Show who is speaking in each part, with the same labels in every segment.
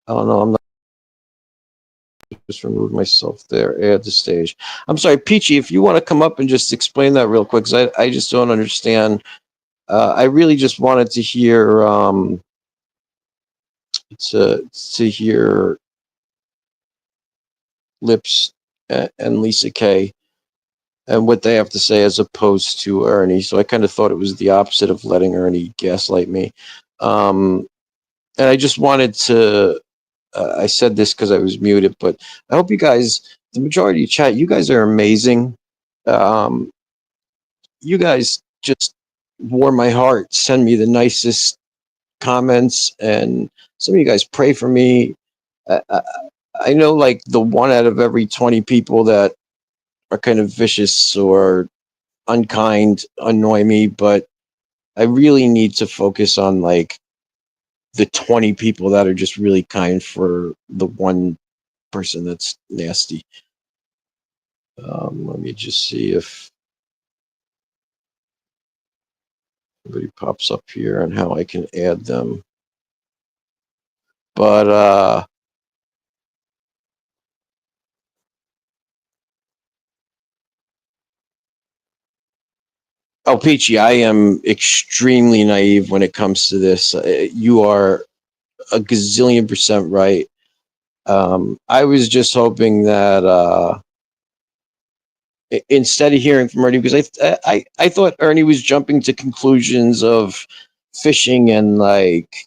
Speaker 1: I don't know. I'm not just remove myself there. Add the stage. I'm sorry, Peachy. If you want to come up and just explain that real quick, because I just don't understand. I really just wanted to hear to hear Lips and Lisa Kay and what they have to say as opposed to Ernie. So I kind of thought it was the opposite of letting Ernie gaslight me. Um, and I just wanted to. I said this because I was muted, but I hope you guys, the majority of chat, you guys are amazing. Um, you guys just warm my heart. Send me the nicest comments, and some of you guys pray for me. I, I know like the one out of every 20 people that are kind of vicious or unkind annoy me, but I really need to focus on like the 20 people that are just really kind for the one person that's nasty. Let me just see if anybody pops up here and how I can add them. But oh, Peachy, I am extremely naive when it comes to this. You are a gazillion percent right. I was just hoping that instead of hearing from Ernie, because I thought Ernie was jumping to conclusions of fishing and like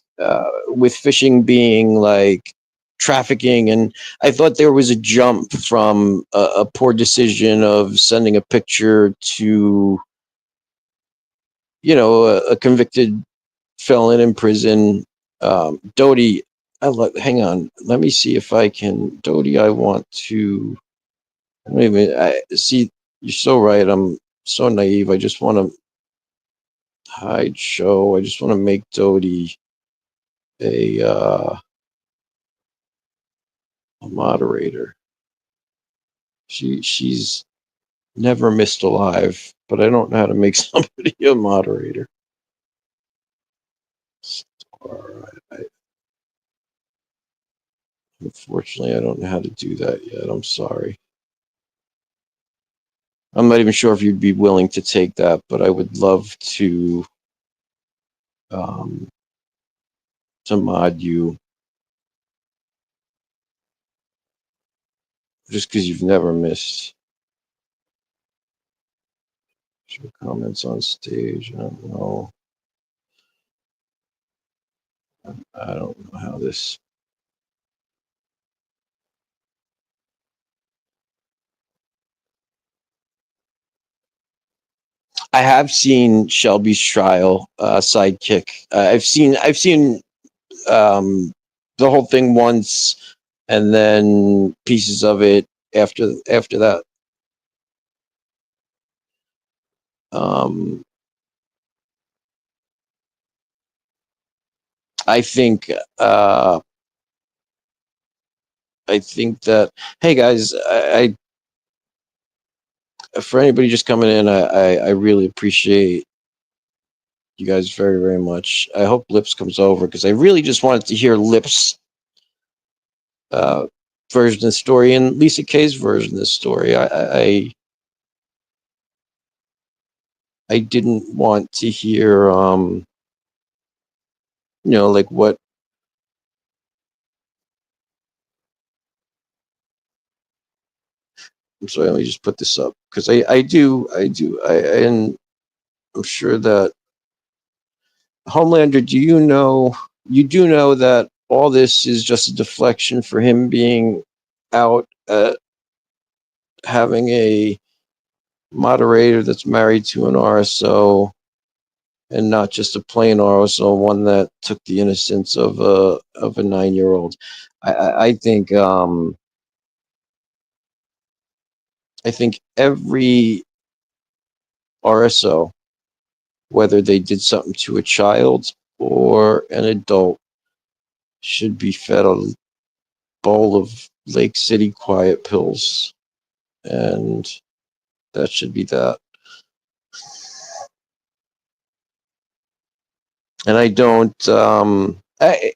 Speaker 1: with fishing being like trafficking, and I thought there was a jump from a poor decision of sending a picture to a convicted felon in prison. Doty, hang on, let me see if I can. Doty, I want to. I don't even. I see. You're so right. I'm so naive. I just want to hide show. I just want to make Doty a a moderator. She's never missed a live, but I don't know how to make somebody a moderator. All right. Unfortunately, I don't know how to do that yet. I'm sorry. I'm not even sure if you'd be willing to take that, but I would love um, to mod you just because you've never missed your comments on stage. I don't know. I don't know how this. I have seen Shelby's trial sidekick. I've seen um, the whole thing once, and then pieces of it after that. Um, I think uh, I think that hey guys, for anybody just coming in, I really appreciate you guys very very much. I hope Lips comes over because I really just wanted to hear Lips uh, version of the story and Lisa Kay's version of the story. I didn't want to hear like what. I'm sorry, let me just put this up because and I'm sure that Homelander, you do know that all this is just a deflection for him being out having a moderator that's married to an RSO and not just a plain RSO, one that took the innocence of a 9-year-old. I think I think every RSO, whether they did something to a child or an adult, should be fed a bowl of Lake City Quiet pills, and that should be that. And I don't.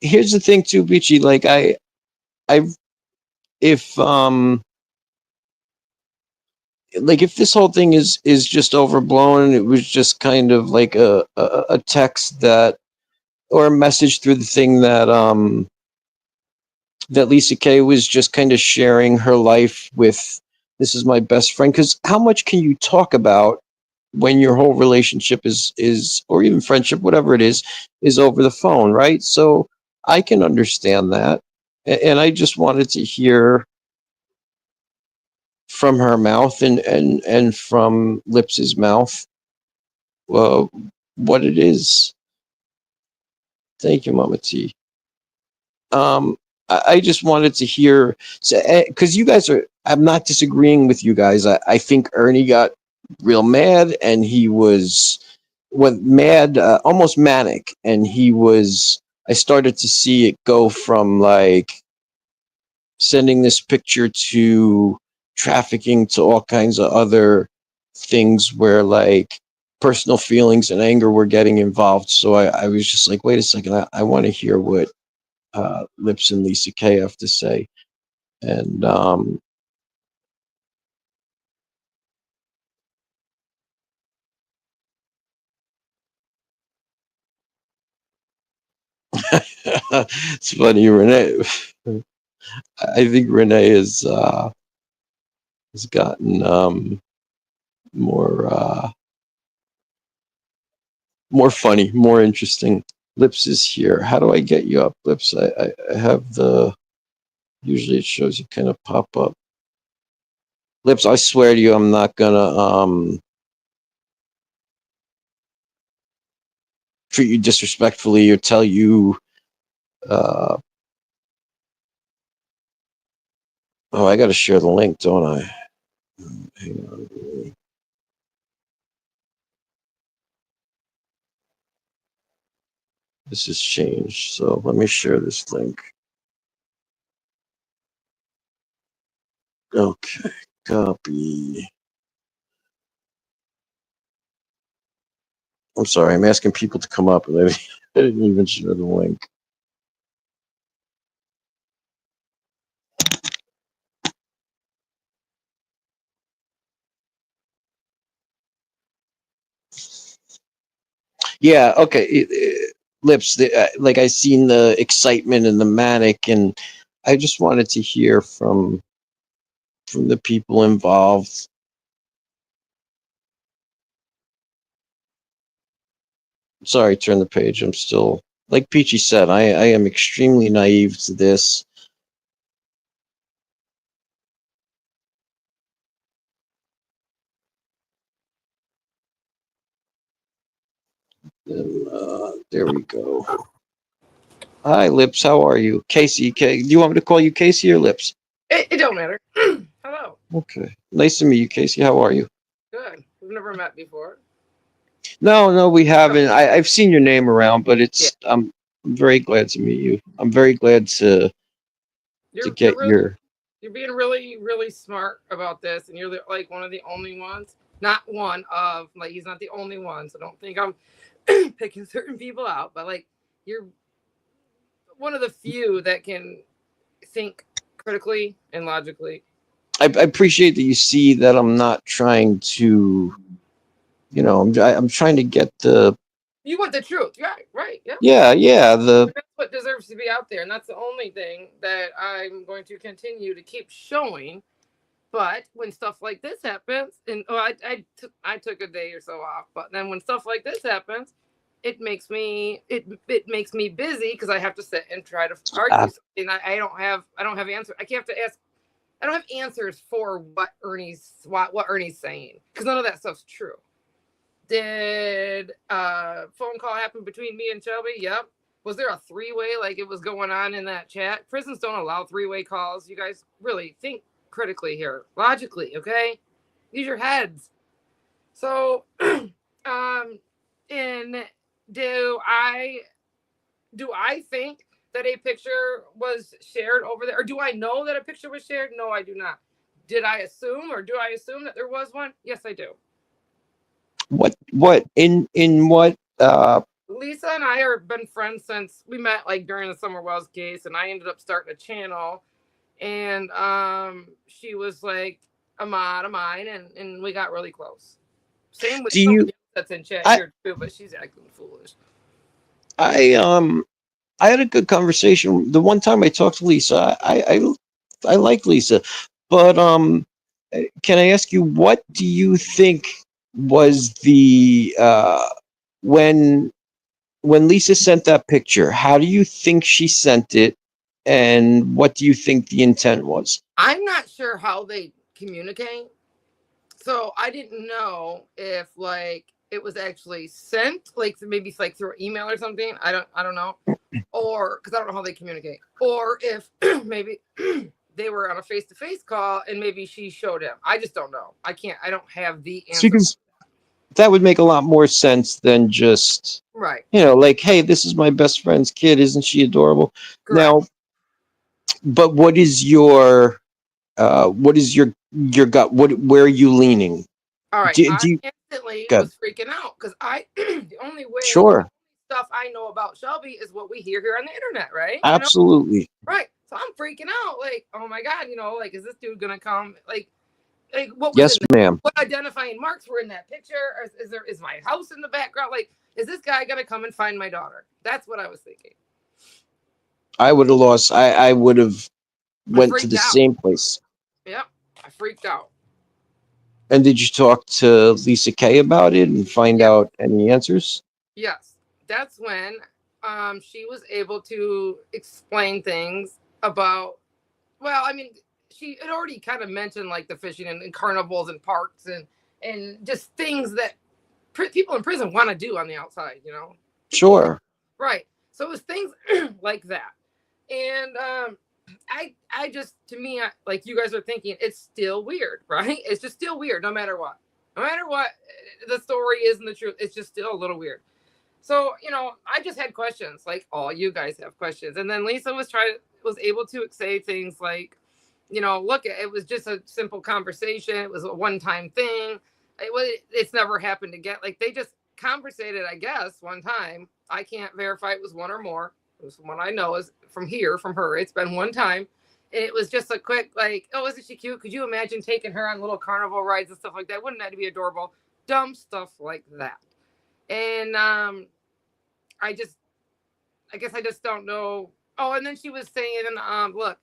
Speaker 1: Here's the thing, too, Beachy. Like I if like if this whole thing is just overblown, it was just kind of like a text that or a message through the thing that Lisa Kay was just kind of sharing her life with, this is my best friend, because how much can you talk about when your whole relationship is or even friendship, whatever it is over the phone, right? So I can understand that. And I just wanted to hear from her mouth and from Lips's mouth uh, what it is. Thank you, Mama T. I just wanted to hear, because you guys are, I'm not disagreeing with you guys. I think Ernie got real mad and he went mad, almost manic. And I started to see it go from like sending this picture to trafficking to all kinds of other things where like personal feelings and anger were getting involved. So I was just like, wait a second, I want to hear what Lips and Lisa Kay have to say. And it's funny, Renee. I think Renee has gotten more more funny, more interesting. Lips is here. How do I get you up, Lips? I have the, usually it shows you kind of pop up. Lips, I swear to you, I'm not gonna treat you disrespectfully or tell you uh oh, I gotta share the link, don't I? Hang on. This has changed, so let me share this link. Okay, copy. I'm sorry, I'm asking people to come up and I didn't even share the link. Yeah, okay. Lips, like I seen the excitement and the manic, and I just wanted to hear from the people involved. Sorry, turn the page. I'm still, like Peachy said, I am extremely naive to this. And there we go. Hi, Lips. How are you, Casey? Do you want me to call you Casey or Lips?
Speaker 2: It don't matter. Hello.
Speaker 1: Okay, nice to meet you, Casey. How are you?
Speaker 2: Good. We've never met before.
Speaker 1: No, we
Speaker 2: No.
Speaker 1: haven't. I've seen your name around, but
Speaker 2: Yeah.
Speaker 1: I'm very glad to meet you. I'm very glad to
Speaker 2: You're
Speaker 1: get
Speaker 2: really
Speaker 1: your.
Speaker 2: you're being really smart about this, and you're like one of the only ones. Not one of like he's not the only one. So don't think I'm picking certain people out, but like you're one of the few that can think critically and logically.
Speaker 1: I appreciate that you see that I'm not trying to. I'm trying to get the.
Speaker 2: You want the truth, right? Right. Yeah.
Speaker 1: Yeah. The.
Speaker 2: That's what deserves to be out there, and that's the only thing that I'm going to continue to keep showing. But when stuff like this happens, and I took a day or so off, but then when stuff like this happens, it makes me busy because I have to sit and try to argue something. I don't have answers. I can't have to ask. I don't have answers for what Ernie's saying because none of that stuff's true. Did a phone call happen between me and Shelby? Yep. Was there a three-way like it was going on in that chat? Prisons don't allow three-way calls. You guys really think critically here, logically, okay? Use your heads. So, and do I do I think that a picture was shared over there, or do I know that a picture was shared? No, I do not. Did I assume, or do I assume that there was one? Yes, I do.
Speaker 1: What in what
Speaker 2: Lisa and I have been friends since we met like during the Summer Wells case, and I ended up starting a channel and she was like a mod of mine, and we got really close. Same with
Speaker 1: Do you?
Speaker 2: somebody else that's in chat
Speaker 1: I
Speaker 2: here too, but she's acting foolish.
Speaker 1: I I had a good conversation. The one time I talked to Lisa, I like Lisa, but can I ask you, what do you think was the when Lisa sent that picture? How do you think she sent it, and what do you think the intent was?
Speaker 2: I'm not sure how they communicate, so I didn't know if like it was actually sent, like maybe like through email or something. I don't know, or because I don't know how they communicate, or if maybe they were on a face-to-face call and maybe she showed him. I just don't know. I don't have the
Speaker 1: See,
Speaker 2: answer.
Speaker 1: because that would make a lot more sense than just,
Speaker 2: Right.
Speaker 1: like, hey, this is my best friend's kid. Isn't she adorable?
Speaker 2: Correct.
Speaker 1: Now, but what is your gut? Where are you leaning?
Speaker 2: All right.
Speaker 1: Do,
Speaker 2: I
Speaker 1: do you,
Speaker 2: instantly
Speaker 1: Good.
Speaker 2: was freaking out because the only way
Speaker 1: Sure,
Speaker 2: stuff I know about Shelby is what we hear here on the internet, right?
Speaker 1: absolutely.
Speaker 2: Right. So I'm freaking out, like, oh my god, like, is this dude gonna come? Like what was
Speaker 1: Yes,
Speaker 2: in the,
Speaker 1: ma'am.
Speaker 2: what identifying marks were in that picture? Or is my house in the background? Like, is this guy gonna come and find my daughter? That's what I was thinking.
Speaker 1: I would have lost. I would have went to
Speaker 2: Freaked
Speaker 1: the
Speaker 2: out.
Speaker 1: same place.
Speaker 2: Yep. I freaked out.
Speaker 1: And did you talk to Lisa Kay about it and find
Speaker 2: Yeah.
Speaker 1: out any answers?
Speaker 2: Yes. That's when she was able to explain things about, well, I mean, she had already kind of mentioned like the fishing and carnivals and parks and just things that people in prison want to do on the outside,
Speaker 1: Sure.
Speaker 2: Right. So it was things like that. And I just, to me, like you guys are thinking, it's still weird, right? It's just still weird no matter what. No matter what the story is and the truth, it's just still a little weird. So, I just had questions, like all you guys have questions. And then Lisa was able to say things like, look, it was just a simple conversation. It was a one-time thing. It's never happened again. Like, they just conversated, I guess, one time. I can't verify it was one or more. It was one I know is from her. It's been one time. And it was just a quick, like, oh, isn't she cute? Could you imagine taking her on little carnival rides and stuff like that? Wouldn't that be adorable? Dumb stuff like that. And I guess I just don't know. Oh, and then she was saying, look,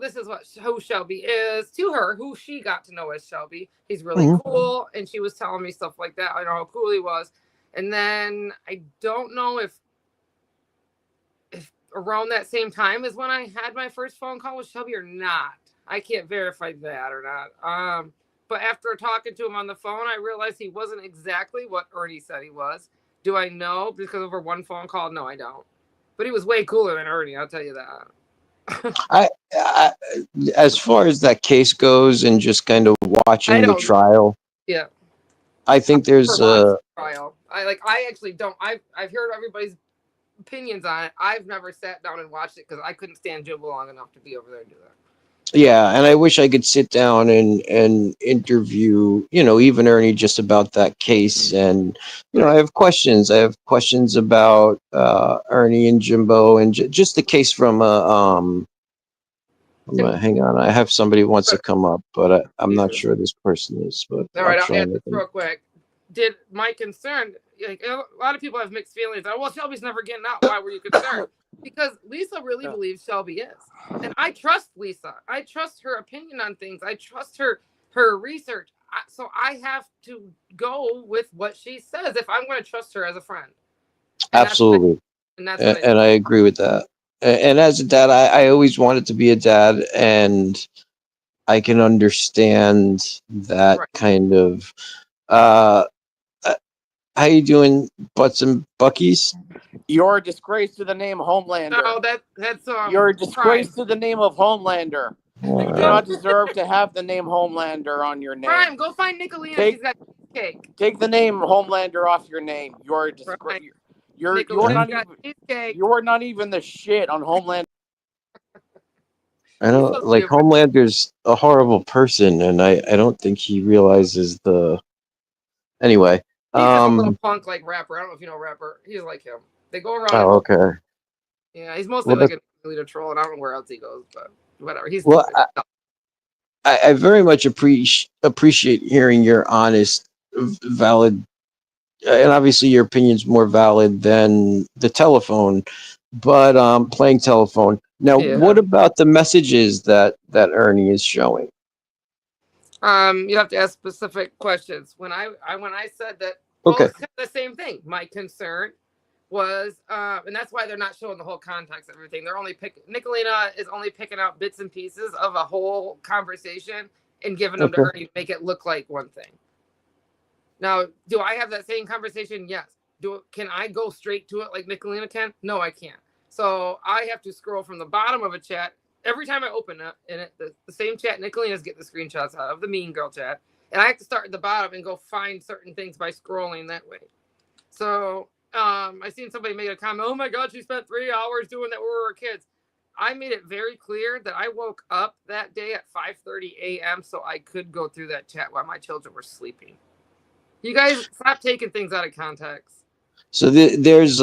Speaker 2: this is who Shelby is to her, who she got to know as Shelby. He's really cool, and she was telling me stuff like that. I know how cool he was, and then I don't know if around that same time is when I had my first phone call with Shelby or not. I can't verify that or not. But after talking to him on the phone, I realized he wasn't exactly what Ernie said he was. Do I know because over one phone call? No, I don't. But he was way cooler than Ernie, I'll tell you that.
Speaker 1: I, as far as that case goes, and just kind of watching the trial,
Speaker 2: yeah,
Speaker 1: I think there's a
Speaker 2: trial. I actually don't. I've heard everybody's opinions on it. I've never sat down and watched it because I couldn't stand Jimbo long enough to be over there and do that.
Speaker 1: Yeah, and I wish I could sit down and interview, even Ernie, just about that case. And I have questions. I have questions about Ernie and Jimbo, and just the case from hang on, I have somebody who wants to come up, but I'm not sure this person is. But
Speaker 2: all right, I'll add this real quick. Did my concern, like a lot of people have mixed feelings. Well, Shelby's never getting out. Why were you concerned? Because Lisa really believes Shelby is, and I trust Lisa. I trust her opinion on things. I trust her research. So I have to go with what she says if I'm going to trust her as a friend.
Speaker 1: Absolutely, and I agree with that. And as a dad, I always wanted to be a dad, and I can understand that kind of. How you doing, Butts and Buckies?
Speaker 3: You're a disgrace to the name Homelander.
Speaker 2: No, that's
Speaker 3: You're a disgrace to the name of Homelander.
Speaker 1: You
Speaker 3: do not deserve to have the name Homelander on your name.
Speaker 2: Prime, go find Nicolina. She's got cake.
Speaker 3: Take the name Homelander off your name. You're a disgrace. You're not even the shit on Homelander.
Speaker 1: I know, like, Homelander's a horrible person, and I don't think he realizes the. Anyway,
Speaker 2: he's a little punk like rapper. I don't know if you know rapper. He's like him. They go around.
Speaker 1: Oh, okay.
Speaker 2: Yeah, he's mostly
Speaker 1: Well,
Speaker 2: like a leader troll, and I don't know where else he goes, but whatever. He's
Speaker 1: well,
Speaker 2: stupid.
Speaker 1: I very much appreciate hearing your honest, valid, and obviously your opinion's more valid than the telephone, but playing telephone. Now,
Speaker 2: Yeah.
Speaker 1: what about the messages that Ernie is showing?
Speaker 2: You have to ask specific questions. When I said that, well,
Speaker 1: Okay.
Speaker 2: it's kind of the same thing. My concern was, and that's why they're not showing the whole context of everything. They're only Nicolina is only picking out bits and pieces of a whole conversation and giving them to Ernie to make it look like one thing. Now, do I have that same conversation? Yes. Can I go straight to it like Nicolina can? No, I can't. So I have to scroll from the bottom of a chat. Every time I open it, and the same chat Nicolina's getting the screenshots out of, the Mean Girl chat, and I have to start at the bottom and go find certain things by scrolling that way. So I seen somebody make a comment, oh my God, she spent 3 hours doing that when we were kids. I made it very clear that I woke up that day at 5:30 a.m. so I could go through that chat while my children were sleeping. You guys stop taking things out of context.
Speaker 1: So there's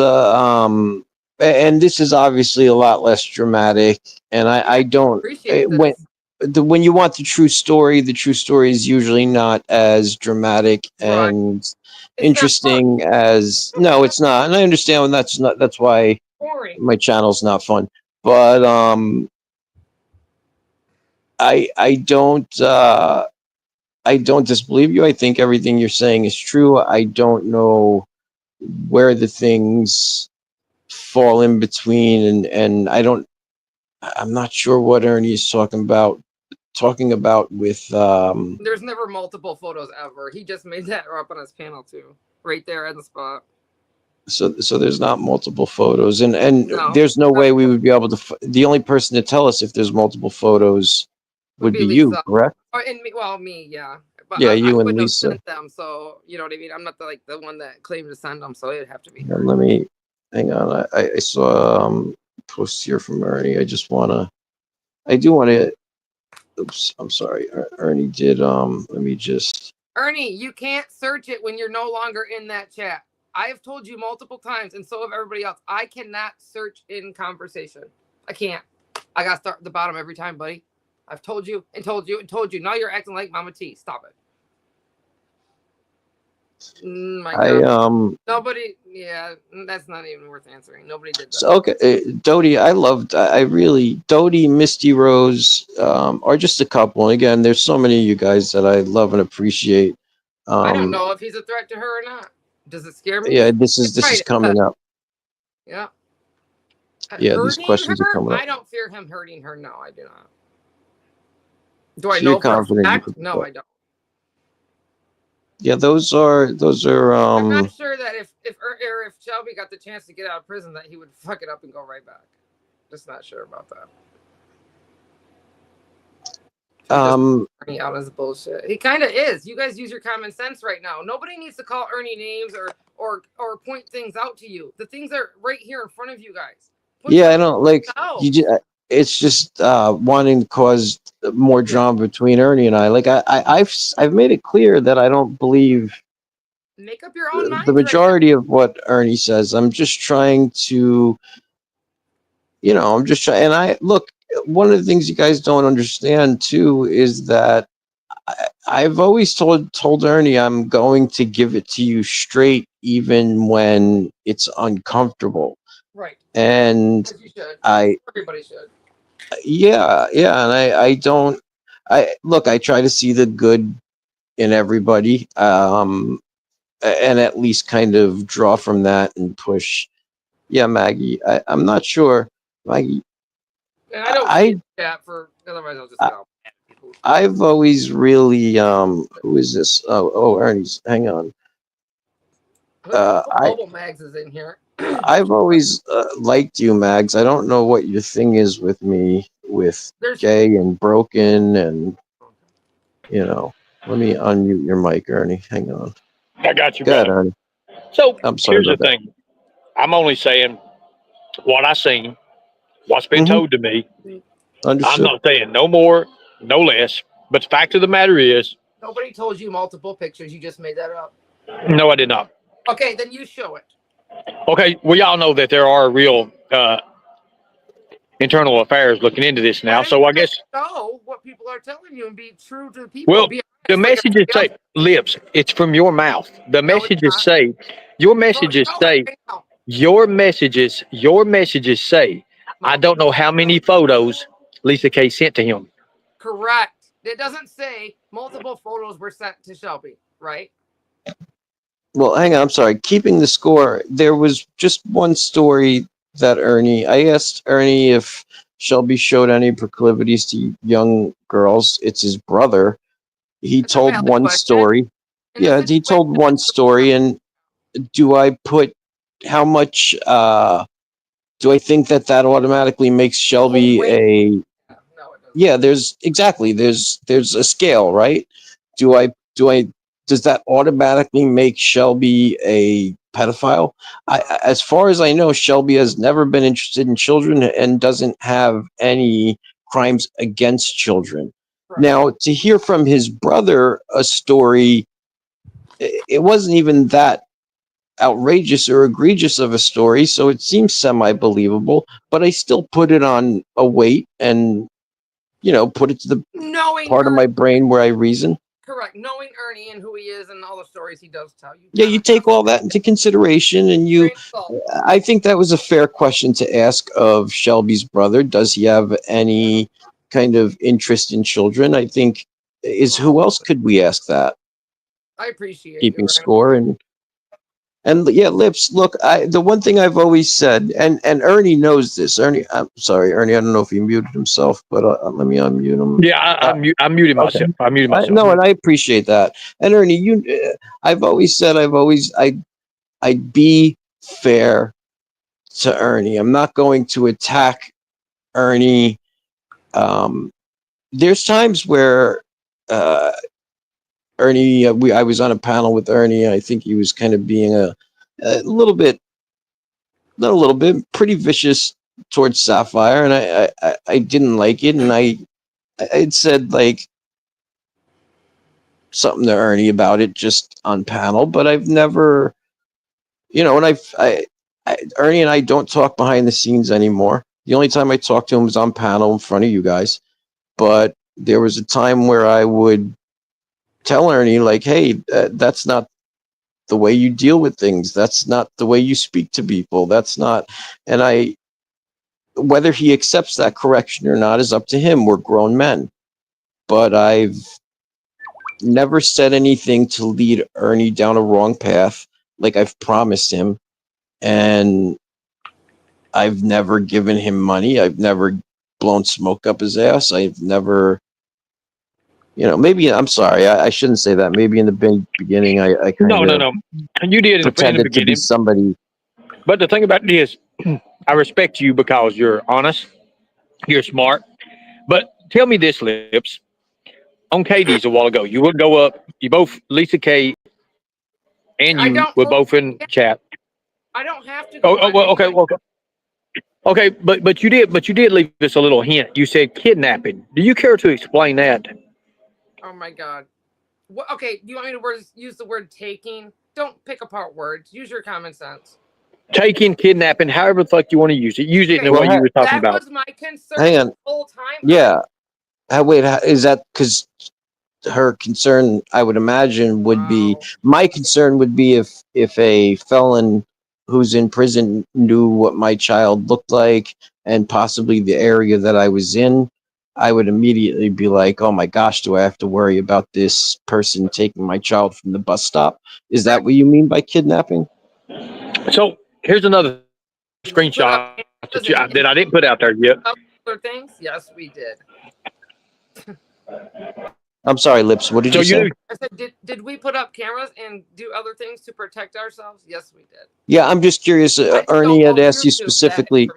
Speaker 1: and this is obviously a lot less dramatic, and I don't
Speaker 2: appreciate
Speaker 1: when you want the true story is usually not as dramatic and
Speaker 2: It's
Speaker 1: interesting as no, it's not, and I understand when that's why
Speaker 2: boring.
Speaker 1: my channel's not fun, but I don't disbelieve you. I think everything you're saying is true. I don't know where the things fall in between, and I'm not sure what Ernie is talking about with
Speaker 2: there's never multiple photos ever. He just made that up on his panel too, right there on the spot.
Speaker 1: So there's not multiple photos, and
Speaker 2: No,
Speaker 1: there's no way we would be able to the only person to tell us if there's multiple photos would be you, correct?
Speaker 2: And me, yeah. But
Speaker 1: yeah,
Speaker 2: I
Speaker 1: you and
Speaker 2: wouldn't have
Speaker 1: Lisa.
Speaker 2: sent them, so you know what I mean. I'm not the one that claimed to send them, so it'd have to be her.
Speaker 1: Let me hang on. I saw posts here from Ernie. I do want to. Oops, I'm sorry. Ernie did. Let me just.
Speaker 2: Ernie, you can't search it when you're no longer in that chat. I have told you multiple times, and so have everybody else. I cannot search in conversation. I can't. I gotta start at the bottom every time, buddy. I've told you and told you and told you. Now you're acting like Mama T. Stop it. My God. Nobody. Yeah, that's not even worth answering. Nobody did that.
Speaker 1: So, okay, Dodie, Dodie, Misty Rose are just a couple. And again, there's so many of you guys that I love and appreciate.
Speaker 2: I don't know if he's a threat to her or not. Does it scare me?
Speaker 1: Yeah, this is coming up.
Speaker 2: Yeah.
Speaker 1: Yeah, these questions are coming up.
Speaker 2: I don't fear him hurting her. No, I do not. Do I know for a fact? No, I don't.
Speaker 1: Yeah, those are.
Speaker 2: I'm not sure that if Shelby got the chance to get out of prison, that he would fuck it up and go right back. Just not sure about that. Ernie out as bullshit. He kind of is. You guys use your common sense right now. Nobody needs to call Ernie names or point things out to you. The things are right here in front of you guys.
Speaker 1: I don't like you. It's just wanting to cause more drama between Ernie and I. Like I've made it clear that I don't believe.
Speaker 2: Make up your own mind.
Speaker 1: The majority of what Ernie says. I'm just trying to. I'm just trying. And I look. One of the things you guys don't understand too is that I've always told Ernie I'm going to give it to you straight, even when it's uncomfortable.
Speaker 2: Right.
Speaker 1: And
Speaker 2: everybody should.
Speaker 1: Yeah, and I don't. I try to see the good in everybody, and at least kind of draw from that and push. Yeah, Maggie. I'm not sure, Maggie.
Speaker 2: And I don't chat for otherwise I'll just get out.
Speaker 1: I've always really who is this? Oh, Ernie's. Hang on.
Speaker 2: Global Mags is in here.
Speaker 1: I've always liked you, Mags. I don't know what your thing is with me, with gay and broken, and Let me unmute your mic, Ernie. Hang on.
Speaker 4: I got you.
Speaker 1: Go ahead, Ernie.
Speaker 4: So here's the thing. I'm only saying what I seen, what's been told to me.
Speaker 1: Understood.
Speaker 4: I'm not saying no more, no less. But the fact of the matter is,
Speaker 2: nobody told you multiple pictures. You just made that up.
Speaker 4: No, I did not.
Speaker 2: Okay, then you show it.
Speaker 4: Okay, we all know that there are real internal affairs looking into this now. So I guess
Speaker 2: know what people are telling you and be true to the people.
Speaker 4: well, the messages say lips. It's from your mouth. The messages say your messages say your messages say. I don't know how many photos Lisa K sent to him.
Speaker 2: Correct. It doesn't say multiple photos were sent to Shelby, right?
Speaker 1: Well, hang on. I'm sorry. Keeping the score, there was just one story that I asked Ernie if Shelby showed any proclivities to young girls. It's his brother. He told one story. Yeah, he told one story. And do I put how much? Do I think that automatically makes Shelby a? Yeah, there's a scale, right? Does that automatically make Shelby a pedophile? As far as I know, Shelby has never been interested in children and doesn't have any crimes against children. Right. Now, to hear from his brother a story, it wasn't even that outrageous or egregious of a story, so it seems semi-believable, but I still put it on a weight and, put it to the part of my brain where I reason.
Speaker 2: Correct. Knowing Ernie and who he is and all the stories he does tell you.
Speaker 1: Yeah, you take all that into consideration, and I think that was a fair question to ask of Shelby's brother. Does he have any kind of interest in children? I think who else could we ask that?
Speaker 2: I appreciate
Speaker 1: keeping score and yeah, Lips. Look, the one thing I've always said, and Ernie knows this. Ernie, I'm sorry, Ernie. I don't know if he muted himself, but let me unmute him.
Speaker 4: Yeah, I muted myself.
Speaker 1: Okay.
Speaker 4: I muted myself.
Speaker 1: No, and I appreciate that. And Ernie, I've always said I'd be fair to Ernie. I'm not going to attack Ernie. There's times where Ernie, I was on a panel with Ernie. I think he was kind of being a little bit, not a little bit, pretty vicious towards Sapphire, and I didn't like it, and I'd said like something to Ernie about it just on panel, but I've never, and Ernie and I don't talk behind the scenes anymore. The only time I talked to him was on panel in front of you guys, but there was a time where I would tell Ernie, like, hey, that's not the way you deal with things. That's not the way you speak to people. That's not, and whether he accepts that correction or not is up to him. We're grown men. But I've never said anything to lead Ernie down a wrong path, like I've promised him. And I've never given him money. I've never blown smoke up his ass. I've never, maybe, I'm sorry, I shouldn't say that. Maybe in the beginning, I kind of
Speaker 4: no. You did
Speaker 1: pretended
Speaker 4: in the beginning.
Speaker 1: To be somebody.
Speaker 4: But the thing about this, I respect you because you're honest, you're smart. But tell me this, Lips. On Katie's a while ago, you would go up. You both, Lisa K, and you were both in chat.
Speaker 2: I don't have to go.
Speaker 4: Okay, but you did leave us a little hint. You said kidnapping. Do you care to explain that?
Speaker 2: Oh my God. Okay, do you want me to use the word taking? Don't pick apart words. Use your common sense.
Speaker 4: Taking, kidnapping, however the fuck you want to use it. Use it in the way you were talking about.
Speaker 2: That was my concern the whole time.
Speaker 1: Yeah. Wait, is that because her concern, I would imagine, would be, my concern would be if a felon who's in prison knew what my child looked like and possibly the area that I was in, I would immediately be like, oh my gosh, do I have to worry about this person taking my child from the bus stop? Is that what you mean by kidnapping?
Speaker 4: So here's another screenshot that I didn't put out there yet.
Speaker 2: Other things? Yes, we did.
Speaker 1: I'm sorry, Lips. What did you say?
Speaker 2: I said, did we put up cameras and do other things to protect ourselves? Yes, we did.
Speaker 1: Yeah, I'm just curious. Ernie had asked you specifically.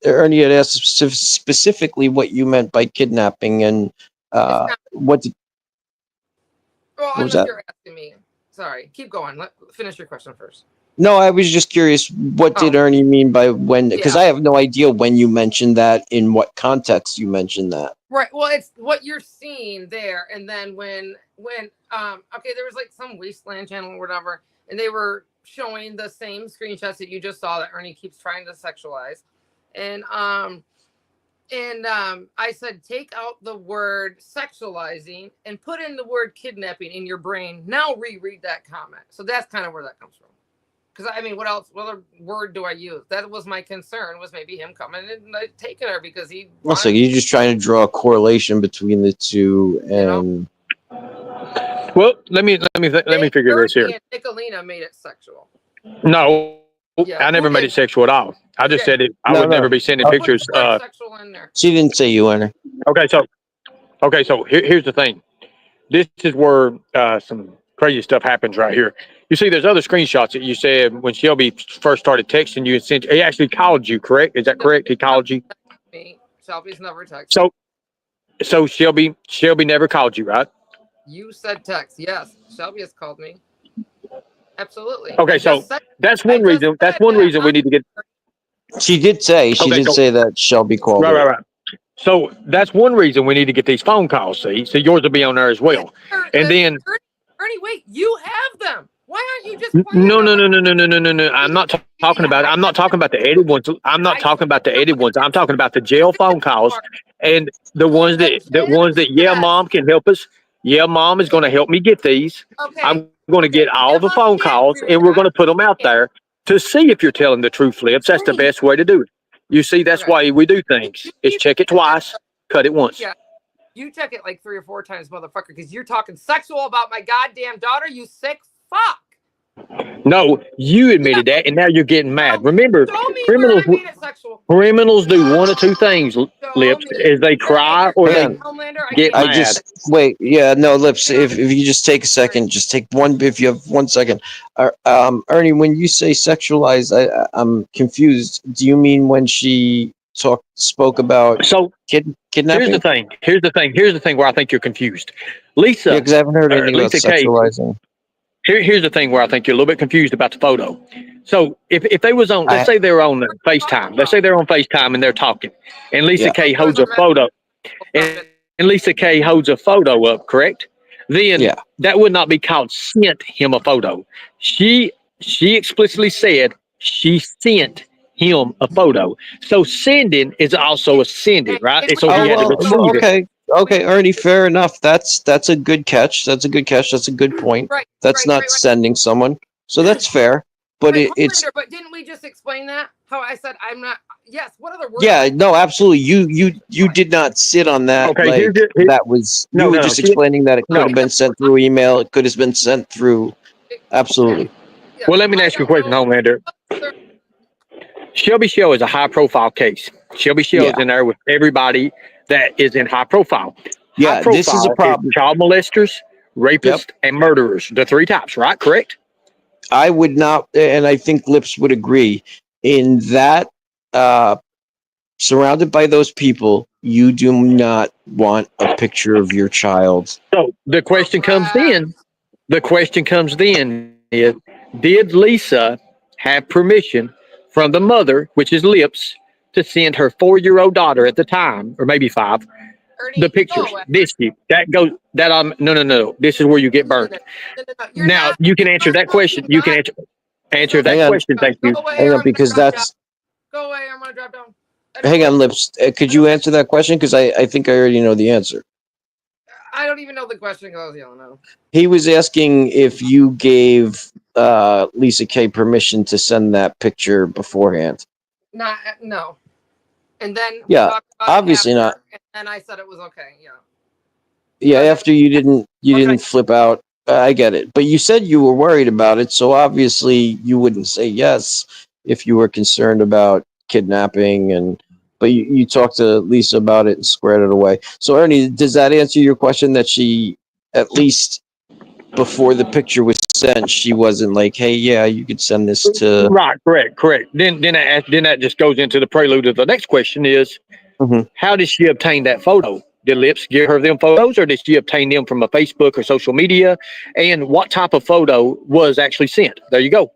Speaker 1: Ernie had asked specifically what you meant by kidnapping and what.
Speaker 2: What was that? You're asking me. Sorry. Keep going. Finish your question first.
Speaker 1: No, I was just curious. What did Ernie mean by when? Because I have no idea when you mentioned that, in what context you mentioned that.
Speaker 2: Right. Well, it's what you're seeing there, and then when there was like some Wasteland channel or whatever, and they were showing the same screenshots that you just saw that Ernie keeps trying to sexualize, And I said, take out the word sexualizing and put in the word kidnapping in your brain. Now reread that comment. So that's kind of where that comes from. Because I mean, what other word do I use? That was my concern, was maybe him coming and taking her because he.
Speaker 1: So you're just trying to draw a correlation between the two, and
Speaker 4: well, let me figure this here.
Speaker 2: Nicolina made it sexual.
Speaker 4: No,
Speaker 2: Yeah,
Speaker 4: I never made it sexual at all. I just said it. I would never be sending pictures.
Speaker 2: Sexual in there.
Speaker 1: She didn't say you in her.
Speaker 4: Okay, so here's the thing. This is where some crazy stuff happens right here. You see, there's other screenshots that you said when Shelby first started texting you. And he actually called you, correct? Is that correct? He called you.
Speaker 2: Me. Shelby's never texted.
Speaker 4: So Shelby never called you, right?
Speaker 2: You said text. Yes, Shelby has called me. Absolutely.
Speaker 4: Okay, so that's one reason. That's one reason we need to get.
Speaker 1: She did say that Shelby called.
Speaker 4: Right. So that's one reason we need to get these phone calls. See, so yours will be on there as well. And then
Speaker 2: Ernie, wait, you have them. Why aren't you just?
Speaker 4: No. I'm not talking about. I'm not talking about the edited ones. I'm not talking about the edited ones. I'm talking about the jail phone calls and the ones that yeah, mom can help us. Yeah, mom is going to help me get these.
Speaker 2: Okay.
Speaker 4: I'm going to get all the phone calls and we're going to put them out there to see if you're telling the truth, Flips. That's the best way to do it. You see, that's why we do things. Is check it twice, cut it once.
Speaker 2: Yeah. You check it like 3 or 4 times, motherfucker, because you're talking sexual about my goddamn daughter, you sick fuck.
Speaker 4: No, you admitted that, and now you're getting mad. Remember, criminals do one of two things, Lips, is they cry or they get mad.
Speaker 1: Lips, if you just take a second, just take one, if you have 1 second. Ernie, when you say sexualized, I'm confused. Do you mean when she spoke about kidnapping?
Speaker 4: Here's the thing where I think you're confused. Lisa.
Speaker 1: Yeah, because I haven't heard anything about sexualizing.
Speaker 4: Here's the thing where I think you're a little bit confused about the photo. So if they was on, let's say they're on FaceTime. Let's say they're on FaceTime and they're talking, and Lisa K holds a photo, and Lisa K holds a photo up, correct? Then that would not be called sent him a photo. She explicitly said she sent him a photo. So sending is also a sending, right? So he had to receive it.
Speaker 1: Okay, Ernie, fair enough. That's a good catch. That's a good point.
Speaker 2: Right.
Speaker 1: That's not sending someone. So that's fair. But it's
Speaker 2: but didn't we just explain that? How I said I'm not. Yes. What other words?
Speaker 1: Yeah. No. Absolutely. You did not sit on that.
Speaker 4: Okay.
Speaker 1: That was you were just explaining that it could have been sent through email. It could have been sent through. Absolutely.
Speaker 2: Yeah.
Speaker 4: Well, let me ask you a question, Homelander. Shelby Shell is a high-profile case. Shelby Shell is in there with everybody that is in high profile.
Speaker 1: Yeah, this is a problem.
Speaker 4: Child molesters, rapists, and murderers. The 3 types, right? Correct?
Speaker 1: I would not, and I think Lips would agree, in that surrounded by those people, you do not want a picture of your child.
Speaker 4: So the question comes then. Is, did Lisa have permission from the mother, which is Lips, to send her 4-year-old daughter at the time, or maybe 5,
Speaker 2: Ernie,
Speaker 4: the pictures? No. This is where you get burned.
Speaker 2: No.
Speaker 4: Now you can answer that question. You can answer that question. Thank you.
Speaker 1: Hang on, because that's.
Speaker 2: Go away. I'm gonna drop down.
Speaker 1: Hang on, Lips. Could you answer that question? Because I think I already know the answer.
Speaker 2: I don't even know the question because I was yelling at him.
Speaker 1: He was asking if you gave Lisa K permission to send that picture beforehand.
Speaker 2: No. And then
Speaker 1: obviously not.
Speaker 2: And then I said it was okay. Yeah.
Speaker 1: Yeah, after you didn't flip out. I get it, but you said you were worried about it, so obviously you wouldn't say yes if you were concerned about kidnapping. But you talked to Lisa about it and squared it away. So Ernie, does that answer your question? That she, at least before the picture was sent, she wasn't like, "Hey, yeah, you could send this to."
Speaker 4: Right, correct. Then that just goes into the prelude of the next question: is how did she obtain that photo? Did Lips give her them photos, or did she obtain them from a Facebook or social media? And what type of photo was actually sent? There you go.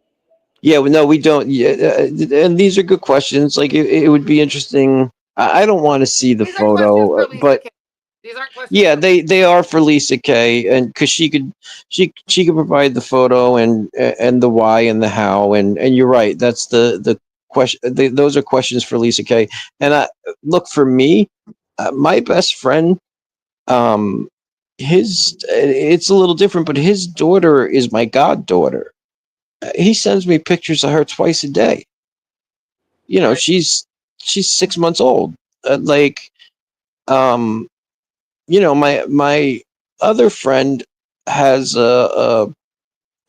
Speaker 1: Yeah, no, we don't. Yeah, and these are good questions. Like it would be interesting. I don't want to see the photo, but
Speaker 2: these aren't questions.
Speaker 1: Yeah, they are for Lisa K, and because she could provide the photo and the why and the how, and you're right. That's the those are questions for Lisa K. And look, for me, my best friend, it's a little different, but his daughter is my goddaughter. He sends me pictures of her twice a day. You know,
Speaker 2: Right.
Speaker 1: she's 6 months old. You know, my other friend has a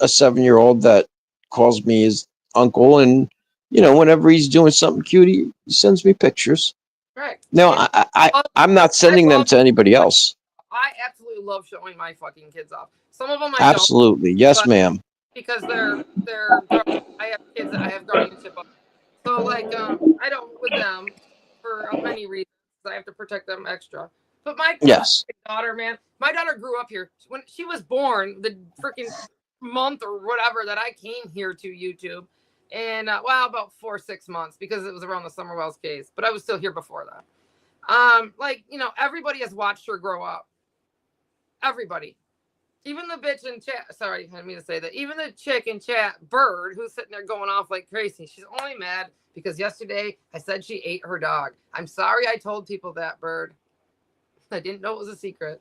Speaker 1: 7-year-old that calls me his uncle, and you know, whenever he's doing something cute, he sends me pictures.
Speaker 2: Right.
Speaker 1: No,
Speaker 2: And
Speaker 1: I'm not sending them to anybody else.
Speaker 2: I absolutely love showing my fucking kids off. Some of them I
Speaker 1: Absolutely, yes,
Speaker 2: but-
Speaker 1: ma'am.
Speaker 2: because they're I have kids that I have guardianship of. So like I don't with them for many reasons. I have to protect them extra. But my
Speaker 1: Yes.
Speaker 2: daughter, man, my daughter grew up here. When she was born, the freaking month or whatever that I came here to YouTube, and about 4 or 6 months because it was around the Summer Wells case, but I was still here before that. Like, you know, everybody has watched her grow up. Everybody. Even the bitch in chat, sorry, I didn't mean to say that. Even the chick in chat, Bird, who's sitting there going off like crazy, she's only mad because yesterday I said she ate her dog. I'm sorry I told people that, Bird. I didn't know it was a secret.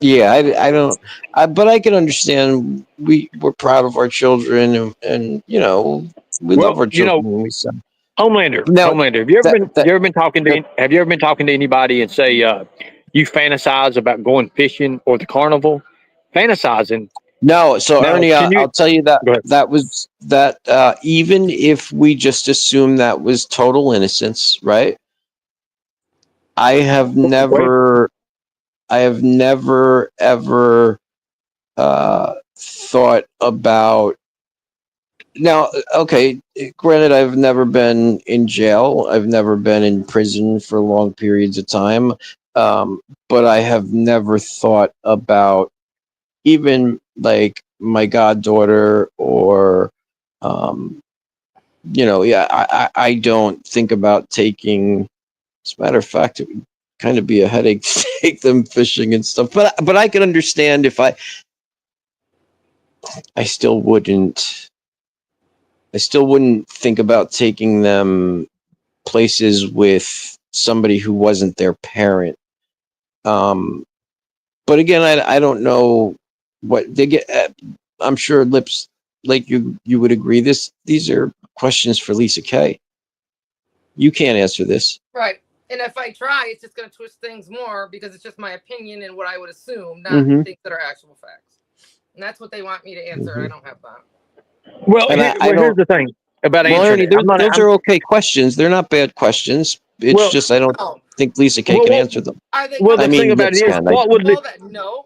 Speaker 1: Yeah, I don't, but I can understand. We're proud of our children, and you know, we
Speaker 4: Well,
Speaker 1: love our
Speaker 4: you
Speaker 1: children
Speaker 4: know,
Speaker 1: when we send.
Speaker 4: Homelander,
Speaker 1: Now,
Speaker 4: Homelander. Have you ever
Speaker 1: that-
Speaker 4: been talking to? Have you ever been talking to anybody and say you fantasize about going fishing or the carnival? Fantasizing.
Speaker 1: No, so
Speaker 4: Now,
Speaker 1: Ernie,
Speaker 4: can you
Speaker 1: I'll tell you that
Speaker 4: go ahead?
Speaker 1: even if we just assume that was total innocence, right? I have never ever thought about. Now, okay, granted, I've never been in jail. I've never been in prison for long periods of time. But I have never thought about even like my goddaughter or, you know, yeah, I don't think about taking, as a matter of fact, it would kind of be a headache to take them fishing and stuff. But I can understand if I still wouldn't. I still wouldn't think about taking them places with somebody who wasn't their parent. But again, I don't know what they get. I'm sure Lips, like you would agree. These are questions for Lisa K. You can't answer this.
Speaker 2: Right. And if I try, it's just going to twist things more because it's just my opinion and what I would assume, not
Speaker 1: Mhm.
Speaker 2: things that are actual facts. And that's what they want me to answer. And I don't have that.
Speaker 4: Well,
Speaker 1: And
Speaker 4: here's the thing about
Speaker 1: Well,
Speaker 4: answering
Speaker 1: Ernie,
Speaker 4: it.
Speaker 1: those are okay questions. They're not bad questions. It's
Speaker 4: Well,
Speaker 1: just I don't
Speaker 2: No.
Speaker 1: think Lisa K
Speaker 4: Well,
Speaker 1: can
Speaker 4: well,
Speaker 1: answer them.
Speaker 2: Are they
Speaker 4: well,
Speaker 1: I
Speaker 4: the
Speaker 1: mean,
Speaker 4: thing about it
Speaker 1: Lips
Speaker 4: is,
Speaker 1: can.
Speaker 2: no.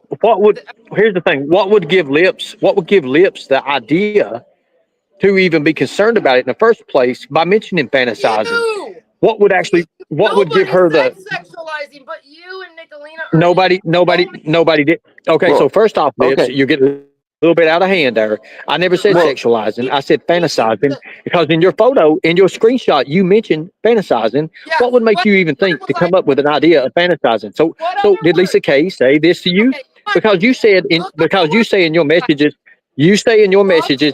Speaker 4: here's the thing. What would give Lips the idea to even be concerned about it in the first place by mentioning fantasizing?
Speaker 2: You!
Speaker 4: What would give
Speaker 2: Nobody
Speaker 4: her
Speaker 2: said
Speaker 4: the
Speaker 2: sexualizing, but you and Nicolina.
Speaker 4: nobody did. Okay,
Speaker 1: Well,
Speaker 4: so first off, Lips,
Speaker 1: okay.
Speaker 4: you get a little bit out of hand there. I never said
Speaker 1: Well-
Speaker 4: sexualizing. I said fantasizing because in your photo, in your screenshot, you mentioned fantasizing.
Speaker 2: Yes.
Speaker 4: What would make you even think
Speaker 2: was
Speaker 4: to come up with an idea of fantasizing? So did Lisa K say this to you?
Speaker 2: Okay,
Speaker 4: Because you said you say in your messages,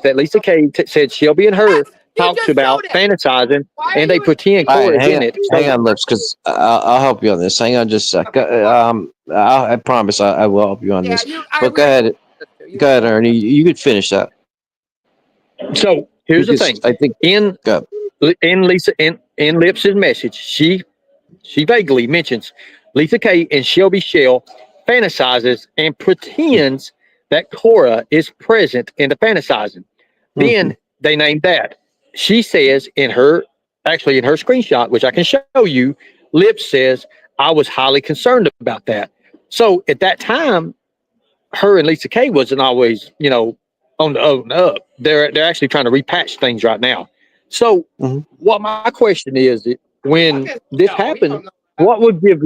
Speaker 4: that Lisa K said Shelby and her talks about fantasizing, and they pretend
Speaker 1: All right,
Speaker 4: Cora's in it.
Speaker 1: hang on, Lips, because I'll help you on this. Hang on just a sec. I promise I will help you on this. But go ahead. Go ahead, Ernie. You could finish that.
Speaker 4: So here's the thing.
Speaker 1: I think
Speaker 4: In Lips's message, she vaguely mentions Lisa K and Shelby Shell fantasizes and pretends that Cora is present in the fantasizing. Then they named that. She says in her screenshot, which I can show you, Lips says, I was highly concerned about that. So at that time, her and Lisa K wasn't always, on the up. They're actually trying to repatch things right now. So what my question is, when this happened, what would give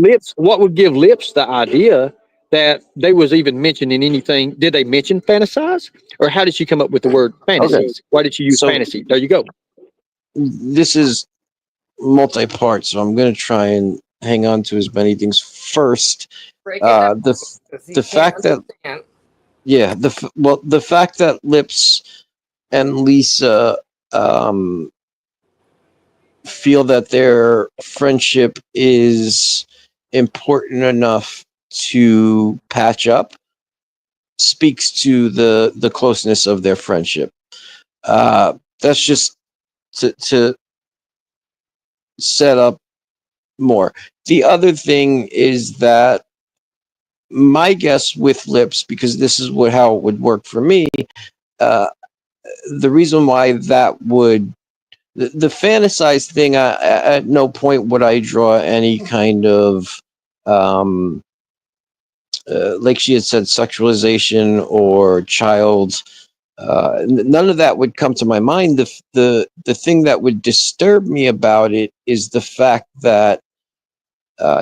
Speaker 4: Lips the idea that they was even mentioning anything? Did they mention fantasize? Or how did she come up with the word fantasies? Why did she use fantasy? There you go.
Speaker 1: This is multi-part, so I'm going to try and hang on to as many things first. The fact that the fact that Lips and Lisa feel that their friendship is important enough to patch up speaks to the closeness of their friendship. That's just to set up more. The other thing is that my guess with Lips, because this is how it would work for me, the reason why that would the fantasized thing, at no point would I draw any kind of like she had said, sexualization or child. None of that would come to my mind. The thing that would disturb me about it is the fact that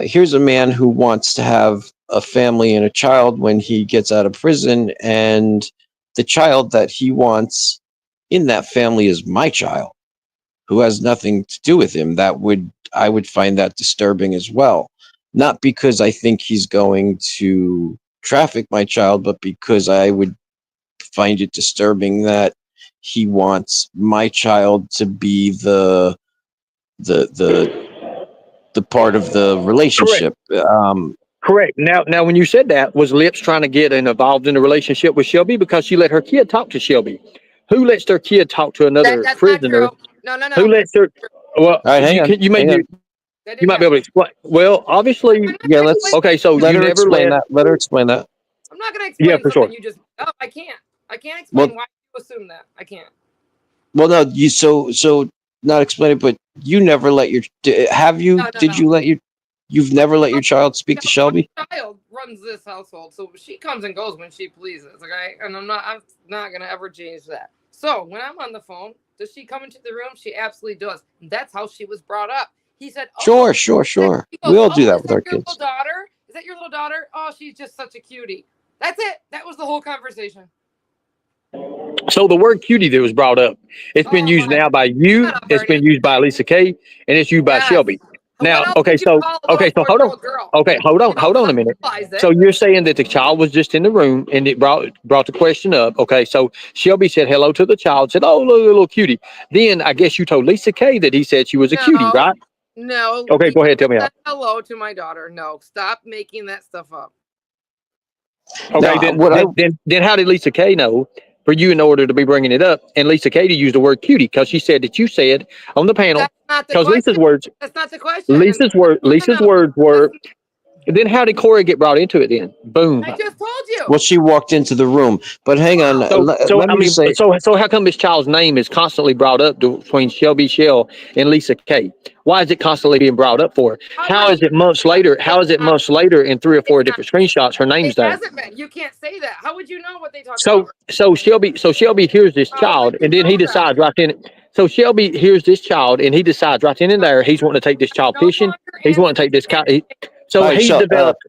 Speaker 1: here's a man who wants to have a family and a child when he gets out of prison, and the child that he wants in that family is my child, who has nothing to do with him. I would find that disturbing as well. Not because I think he's going to traffic my child, but because I would find it disturbing that he wants my child to be the part of the relationship.
Speaker 4: Correct. Now, when you said that, was Lips trying to get involved in a relationship with Shelby because she let her kid talk to Shelby? Who lets their kid talk to another
Speaker 2: That's
Speaker 4: prisoner?
Speaker 2: not true. No.
Speaker 4: Who lets their? Well,
Speaker 1: All right, hang on.
Speaker 4: you might be able to explain. Well, obviously,
Speaker 1: Yeah, let's.
Speaker 4: okay. So
Speaker 1: let
Speaker 4: you
Speaker 1: her
Speaker 4: never
Speaker 1: explain
Speaker 4: let.
Speaker 1: that. Let her explain that.
Speaker 2: I'm not going to explain
Speaker 4: Yeah, for
Speaker 2: something
Speaker 4: sure.
Speaker 2: you just. Oh, I can't. I can't explain
Speaker 1: Well,
Speaker 2: why you assume that. I can't.
Speaker 1: Well, no, you so not explain it, but you never let your have you?
Speaker 2: No.
Speaker 1: Did you let your? You've never let your child speak to Shelby?
Speaker 2: My child runs this household, so she comes and goes when she pleases. Okay, and I'm not going to ever change that. So when I'm on the phone, does she come into the room? She absolutely does. And that's how she was brought up. He said,
Speaker 1: Sure.
Speaker 2: He goes,
Speaker 1: We all do that
Speaker 2: is
Speaker 1: with our
Speaker 2: your
Speaker 1: kids.
Speaker 2: little daughter? Is that your little daughter? Oh, she's just such a cutie. That's it. That was the whole conversation.
Speaker 4: So the word cutie that was brought up, it's been used now by you.
Speaker 2: Shut up,
Speaker 4: It's been
Speaker 2: Bernie.
Speaker 4: used by Lisa K, and it's used by
Speaker 2: Yes.
Speaker 4: Shelby. Now,
Speaker 2: What else
Speaker 4: okay,
Speaker 2: would you
Speaker 4: so
Speaker 2: call a little
Speaker 4: hold on.
Speaker 2: girl?
Speaker 4: Okay, hold on a minute. So you're saying that the child was just in the room and it brought the question up. Okay, so Shelby said hello to the child, said, "Oh, look, little cutie." Then I guess you told Lisa K that he said she was a cutie, right?
Speaker 2: No.
Speaker 4: Okay, go ahead, tell me how.
Speaker 2: Hello to my daughter. No, stop making that stuff up.
Speaker 4: Okay,
Speaker 1: Now,
Speaker 4: then how did Lisa K know for you in order to be bringing it up? And Lisa K to use the word cutie because she said that you said on the panel.
Speaker 2: That's not the
Speaker 4: Because Lisa's
Speaker 2: question.
Speaker 4: words.
Speaker 2: That's not the question.
Speaker 4: Lisa's words were. Then how did Corey get brought into it? Then boom.
Speaker 2: I just told you.
Speaker 1: Well, she walked into the room, but hang on.
Speaker 4: So how come this child's name is constantly brought up between Shelby Shell and Lisa K? Why is it constantly being brought up for her? How is it months later? How is it months later in 3 or 4 different screenshots? Her name's there.
Speaker 2: It hasn't been. You can't say that. How would you know what they talk
Speaker 4: about? So Shelby hears this child, and then he decides right then. So Shelby hears this child, and he decides right then and there he's wanting to take this child fishing. He's wanting to take this child. So
Speaker 1: right,
Speaker 4: he's developed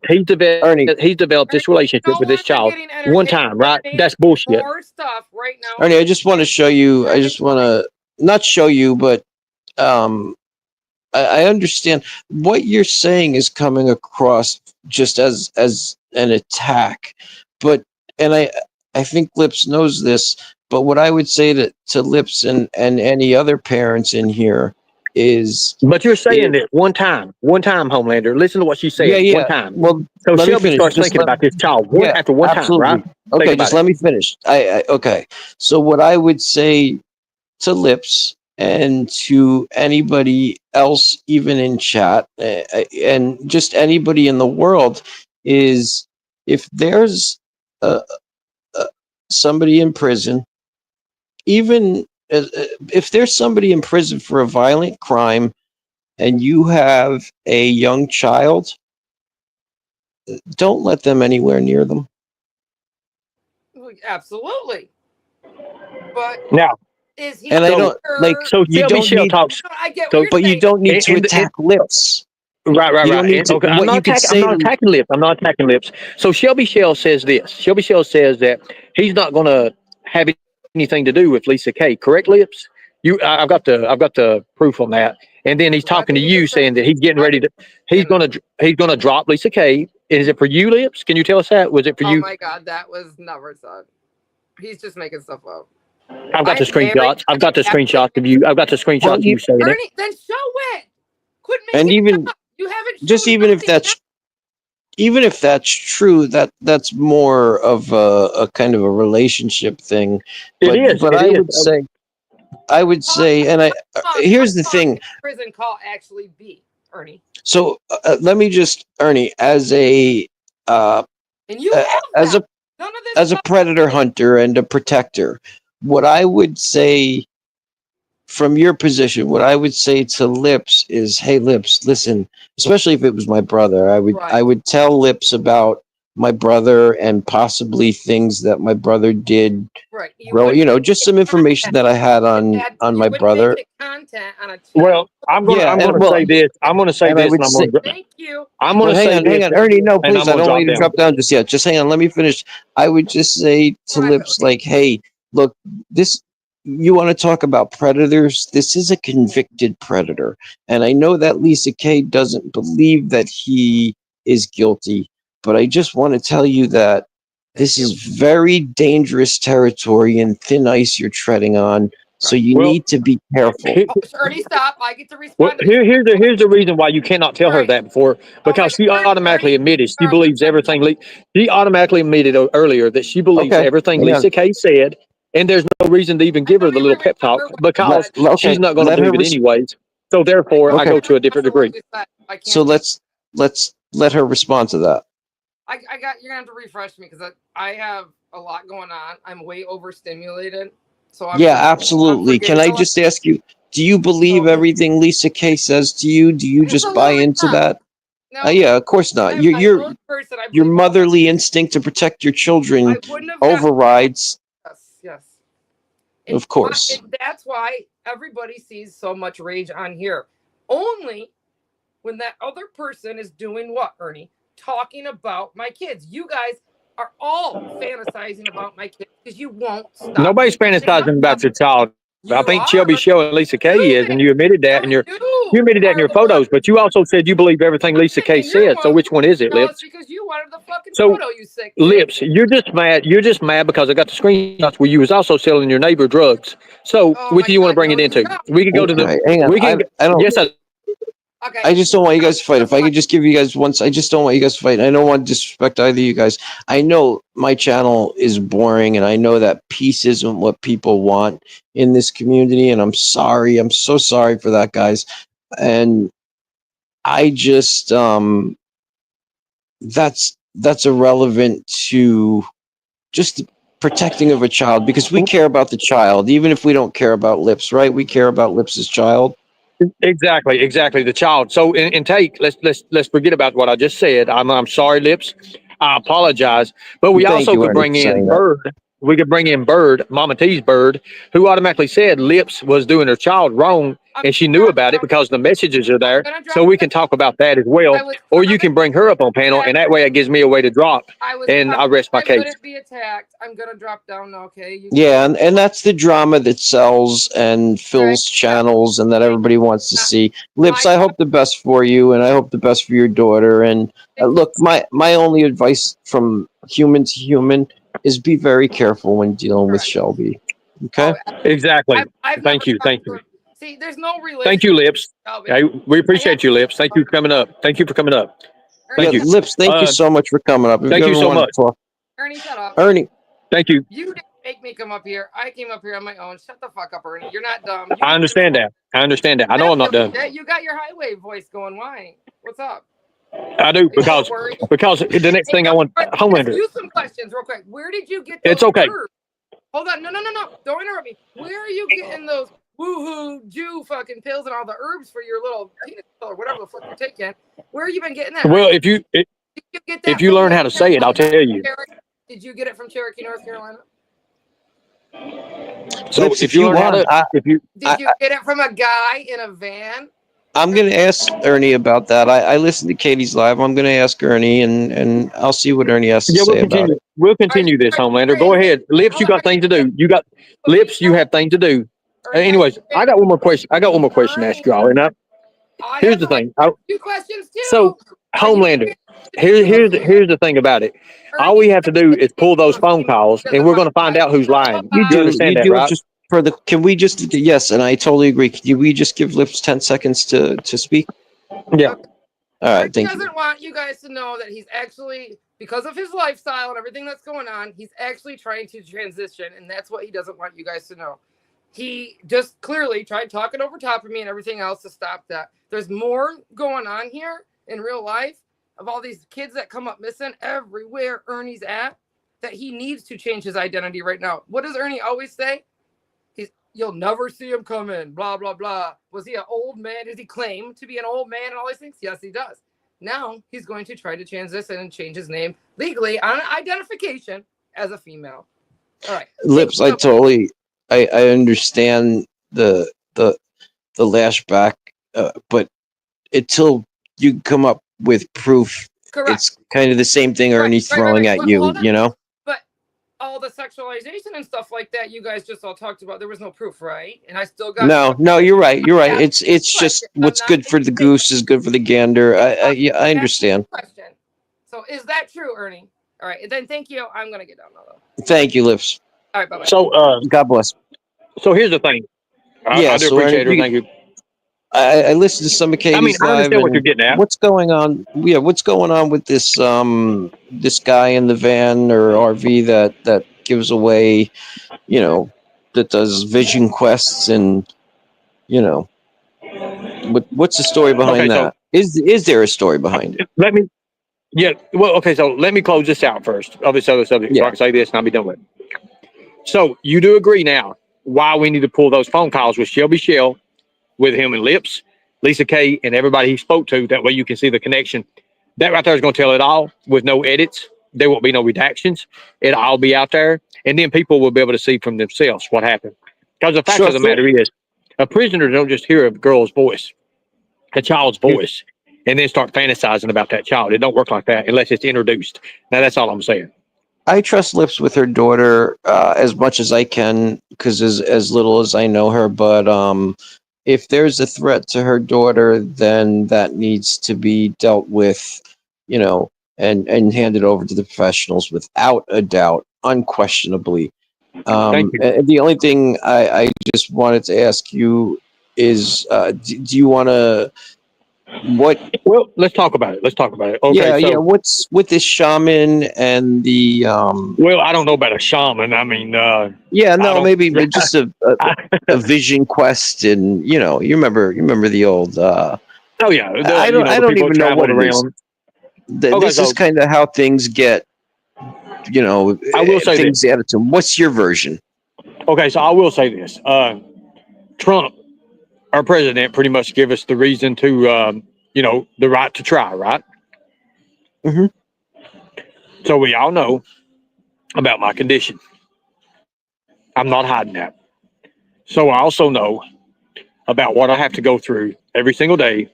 Speaker 4: this relationship with this child one time, right? That's bullshit.
Speaker 2: More stuff right now.
Speaker 1: Ernie, I just want to show you. I just want to not show you, but I understand what you're saying is coming across just as an attack, but I think Lips knows this. But what I would say to Lips and any other parents in here is,
Speaker 4: but you're saying that one time, Homelander. Listen to what she said.
Speaker 1: Yeah.
Speaker 4: One time.
Speaker 1: Well,
Speaker 4: so Shelby starts thinking about this child after one time, right?
Speaker 1: Okay, just let me finish. Okay. So what I would say to Lips and to anybody else, even in chat, and just anybody in the world, is if there's somebody in prison, even if there's somebody in prison for a violent crime and you have a young child, don't let them anywhere near them.
Speaker 2: Absolutely. But
Speaker 4: now,
Speaker 2: is he?
Speaker 1: And I don't like.
Speaker 4: So
Speaker 1: you don't
Speaker 4: Shell
Speaker 1: need.
Speaker 4: talks.
Speaker 2: I get
Speaker 1: so, but you don't need to attack Lips.
Speaker 4: Right.
Speaker 1: Okay,
Speaker 4: I'm not attacking Lips. I'm not attacking Lips. So Shelby Shell says this. Shelby Shell says that he's not going to have anything to do with Lisa K. Correct, Lips? I've got the proof on that. And then he's talking to you, saying that he's getting ready to. He's gonna drop Lisa K. Is it for you, Lips? Can you tell us that? Was it for you?
Speaker 2: Oh my God, that was never said. He's just making stuff up.
Speaker 4: I've got the
Speaker 2: I'm married.
Speaker 4: screenshots. I've got the screenshots of you. I've got the screenshots of you saying it.
Speaker 2: Ernie, then show it. Quit
Speaker 1: And
Speaker 2: making
Speaker 1: even-
Speaker 2: it up. You haven't
Speaker 1: Just
Speaker 2: shown
Speaker 1: even if that's true, that's more of a kind of a relationship thing. But,
Speaker 4: It is.
Speaker 1: But
Speaker 4: It is.
Speaker 1: I would say, and here's the thing.
Speaker 2: Prison call actually be, Ernie.
Speaker 1: So let me just, Ernie, as a
Speaker 2: And you have
Speaker 1: as
Speaker 2: that.
Speaker 1: a
Speaker 2: None of this
Speaker 1: as a
Speaker 2: stuff-
Speaker 1: predator hunter and a protector, what I would say from your position, what I would say to Lips is, hey, Lips, listen, especially if it was my brother, I
Speaker 2: Right.
Speaker 1: would tell Lips about my brother and possibly things that my brother did.
Speaker 2: Right.
Speaker 1: Well, just some information that I had on my brother.
Speaker 2: Content on a
Speaker 4: Well, I'm going
Speaker 1: Yeah,
Speaker 4: to say this. I'm going to say
Speaker 1: and I
Speaker 4: this,
Speaker 1: would
Speaker 4: and
Speaker 1: say-
Speaker 2: Thank you.
Speaker 4: I'm going to
Speaker 1: Well,
Speaker 4: say
Speaker 1: hang
Speaker 4: this.
Speaker 1: on, Ernie. No,
Speaker 4: and
Speaker 1: please,
Speaker 4: I'm
Speaker 1: I don't
Speaker 4: gonna
Speaker 1: want you to
Speaker 4: drop
Speaker 1: drop down just yet. Just hang on, let me finish. I would just say to Lips,
Speaker 2: Privately.
Speaker 1: like, hey, look, this. You want to talk about predators? This is a convicted predator, and I know that Lisa Kay doesn't believe that he is guilty, but I just want to tell you that this is very dangerous territory and thin ice you're treading on. So you
Speaker 4: Well,
Speaker 1: need to be careful.
Speaker 2: Oh, Ernie, stop. I get to
Speaker 4: Well,
Speaker 2: respond. to
Speaker 4: here's the reason why you cannot tell her
Speaker 2: Right.
Speaker 4: that before, because she
Speaker 2: Ernie,
Speaker 4: automatically admitted she
Speaker 2: Ernie,
Speaker 4: believes everything. She automatically admitted earlier that she believes
Speaker 1: Okay,
Speaker 4: everything
Speaker 1: hang on.
Speaker 4: Lisa Kay said, and there's no reason to even give her the little pep talk because
Speaker 1: Okay,
Speaker 4: she's not going to
Speaker 1: let her
Speaker 4: believe it
Speaker 1: res-
Speaker 4: anyways. So therefore, I
Speaker 1: Okay.
Speaker 4: go to a different degree.
Speaker 2: I can't.
Speaker 1: So let's let her respond to that.
Speaker 2: I got. You're gonna have to refresh me because I have a lot going on. I'm way overstimulated. So I'm
Speaker 1: Yeah,
Speaker 2: forgetting- I'm
Speaker 1: absolutely. Can
Speaker 2: forgetting
Speaker 1: I
Speaker 2: a lot.
Speaker 1: just ask you, do you believe
Speaker 2: So-
Speaker 1: everything Lisa Kay says to you? Do you just buy
Speaker 2: Absolutely
Speaker 1: into
Speaker 2: not.
Speaker 1: that?
Speaker 2: No,
Speaker 1: Yeah, of course not.
Speaker 2: I'm a
Speaker 1: Your
Speaker 2: good person. I
Speaker 1: your
Speaker 2: believe-
Speaker 1: motherly instinct to protect your
Speaker 2: I
Speaker 1: children
Speaker 2: wouldn't have gotten-
Speaker 1: overrides.
Speaker 2: Yes.
Speaker 1: Of course.
Speaker 2: And that's why everybody sees so much rage on here. Only when that other person is doing what, Ernie? Talking about my kids. You guys are all fantasizing about my kids because you won't stop.
Speaker 4: Nobody's fantasizing about your child. I think Shelby Show and Lisa Kay is, and you admitted that, and you admitted that in your photos. But you also said you believe everything Lisa Kay said. So which one is it, Lips?
Speaker 2: Because you wanted the fucking
Speaker 4: So,
Speaker 2: photo, you sick kid.
Speaker 4: Lips, you're just mad. You're just mad because I got the screenshots where you was also selling your neighbor drugs. So
Speaker 2: Oh
Speaker 4: which
Speaker 2: my
Speaker 4: do you want to
Speaker 2: God,
Speaker 4: bring it
Speaker 2: no,
Speaker 4: into?
Speaker 2: no.
Speaker 4: We could go to the.
Speaker 1: Okay, hang on.
Speaker 4: We can.
Speaker 1: I don't.
Speaker 4: Yes,
Speaker 2: Okay.
Speaker 1: I just don't want you guys to fight. If I could just give you guys once, I just don't want you guys to fight. I don't want to disrespect either of you guys. I know my channel is boring, and I know that peace isn't what people want in this community. And I'm sorry. I'm so sorry for that, guys. And I just that's irrelevant to just protecting of a child because we care about the child, even if we don't care about Lips, right? We care about Lips's child.
Speaker 4: exactly. The child. So in take, let's forget about what I just said. I'm sorry, Lips. I apologize. But we
Speaker 1: Thank
Speaker 4: also
Speaker 1: you,
Speaker 4: could
Speaker 1: Ernie,
Speaker 4: bring
Speaker 1: for saying
Speaker 4: in
Speaker 1: that.
Speaker 4: Bird. We could bring in Bird, Mama T's Bird, who automatically said Lips was doing her child wrong, and she knew about it because the messages are there. So we can talk about that as well. Or you can bring her up on panel, and that way it gives me a way to drop. And I rest my
Speaker 2: I'm
Speaker 4: case.
Speaker 2: gonna be attacked. I'm gonna drop down now, okay?
Speaker 1: Yeah, and that's the drama that sells and fills channels and that everybody wants to see. Lips, I hope the best for you, and I hope the best for your daughter. And look, my only advice from human to human is be very careful when dealing with Shelby. Okay?
Speaker 4: Exactly.
Speaker 2: I've
Speaker 4: Thank you. Thank you.
Speaker 2: See, there's no relation.
Speaker 4: Thank you, Lips. Hey, we appreciate you, Lips. Thank you for coming up. Thank you for coming up. Thank you.
Speaker 1: Lips, thank you so much for coming up. If
Speaker 4: thank you
Speaker 1: ever
Speaker 4: so
Speaker 1: wanna
Speaker 4: much.
Speaker 1: talk-
Speaker 2: Ernie, shut up.
Speaker 1: Ernie,
Speaker 4: Thank you.
Speaker 2: You didn't make me come up here. I came up here on my own. Shut the fuck up, Ernie. You're not dumb.
Speaker 4: I understand that. I understand that. I know I'm not done.
Speaker 2: You got your highway voice going. Why? What's up?
Speaker 4: I do because the next thing I want, Homelander.
Speaker 2: You some questions real quick. Where did you get those
Speaker 4: It's okay.
Speaker 2: herbs? Hold on. No. Don't interrupt me. Where are you getting those woohoo Jew fucking pills and all the herbs for your little penis pill or whatever the fuck you're taking? Where have you been getting that?
Speaker 4: Well, if you
Speaker 2: Did you get that
Speaker 4: if you
Speaker 2: from
Speaker 4: learn how to say it, I'll tell you.
Speaker 2: Did you get it from Cherokee, North Carolina?
Speaker 4: So
Speaker 1: Lips,
Speaker 4: if you learn how to, if you
Speaker 2: Did you get it from a guy in a van?
Speaker 1: I'm going to ask Ernie about that. I listened to Katie's live. I'm going to ask Ernie, and I'll see what Ernie has to
Speaker 4: yeah,
Speaker 1: say about it.
Speaker 4: we'll continue this, Homelander. Go ahead, Lips. You got things to do. You got Lips. You have things to do. Anyways, I got one more question. I got one more question to ask y'all. And here's the thing.
Speaker 2: Two questions too.
Speaker 4: So, Homelander, here's the thing about it. All we have to do is pull those phone calls, and we're going to find out who's lying. You understand that, right?
Speaker 1: can we just, yes, and I totally agree. Can we just give Lips 10 seconds to speak?
Speaker 4: Yeah.
Speaker 1: All right,
Speaker 2: He
Speaker 1: thank you.
Speaker 2: doesn't want you guys to know that he's actually, because of his lifestyle and everything that's going on, he's actually trying to transition, and that's what he doesn't want you guys to know. He just clearly tried talking over top of me and everything else to stop that. There's more going on here in real life of all these kids that come up missing everywhere Ernie's at, that he needs to change his identity right now. What does Ernie always say? You'll never see him coming, blah, blah, blah. Was he an old man? Does he claim to be an old man and all these things? Yes, he does. Now he's going to try to transition and change his name legally on identification as a female. All right.
Speaker 1: Lips, I understand the lashback, but until you come up with proof,
Speaker 2: Correct.
Speaker 1: it's kind of the same thing Ernie's throwing at you, you know?
Speaker 2: All the sexualization and stuff like that you guys just all talked about, there was no proof, right? And I still got
Speaker 1: no, you're right.
Speaker 2: Yeah.
Speaker 1: It's just what's good for the goose is good for the gander. I understand.
Speaker 2: Question. So is that true, Ernie? All right, and then thank you. I'm gonna get down now though.
Speaker 1: Thank you, Lips.
Speaker 2: All right, bye bye.
Speaker 4: So
Speaker 1: God bless.
Speaker 4: so here's the thing. I do appreciate it. Thank you.
Speaker 1: I listened to some of Katie's
Speaker 4: I mean, I
Speaker 1: live.
Speaker 4: understand what you're getting at.
Speaker 1: What's going on? Yeah, what's going on with this this guy in the van or RV that gives away, that does vision quests and what's the story behind that? Is there a story behind it?
Speaker 4: So let me close this out first of this other subject so I can say this and I'll be done with it. So you do agree now why we need to pull those phone calls with Shelby Shell, with him and Lips, Lisa K, and everybody he spoke to. That way you can see the connection. That right there is going to tell it all with no edits. There won't be no redactions. It'll all be out there. And then people will be able to see from themselves what happened. Because the fact of the matter is, a prisoner don't just hear a girl's voice, a child's voice, and then start fantasizing about that child. It don't work like that unless it's introduced. Now, that's all I'm saying.
Speaker 1: I trust Lips with her daughter as much as I can because as little as I know her. But if there's a threat to her daughter, then that needs to be dealt with, and handed over to the professionals without a doubt, unquestionably. The only thing I just wanted to ask you is, do you want to?
Speaker 4: Well, let's talk about it. Okay,
Speaker 1: What's with this shaman and the?
Speaker 4: Well, I don't know about a shaman. I mean,
Speaker 1: maybe just a vision quest, and you remember the old.
Speaker 4: I
Speaker 1: don't even know what it is. This is kind of how things get.
Speaker 4: I will say
Speaker 1: things added to them. What's your version?
Speaker 4: Okay, so I will say this. Trump, our president, pretty much give us the reason to, the right to try, right?
Speaker 1: Mm-hmm.
Speaker 4: So we all know about my condition. I'm not hiding that. So I also know about what I have to go through every single day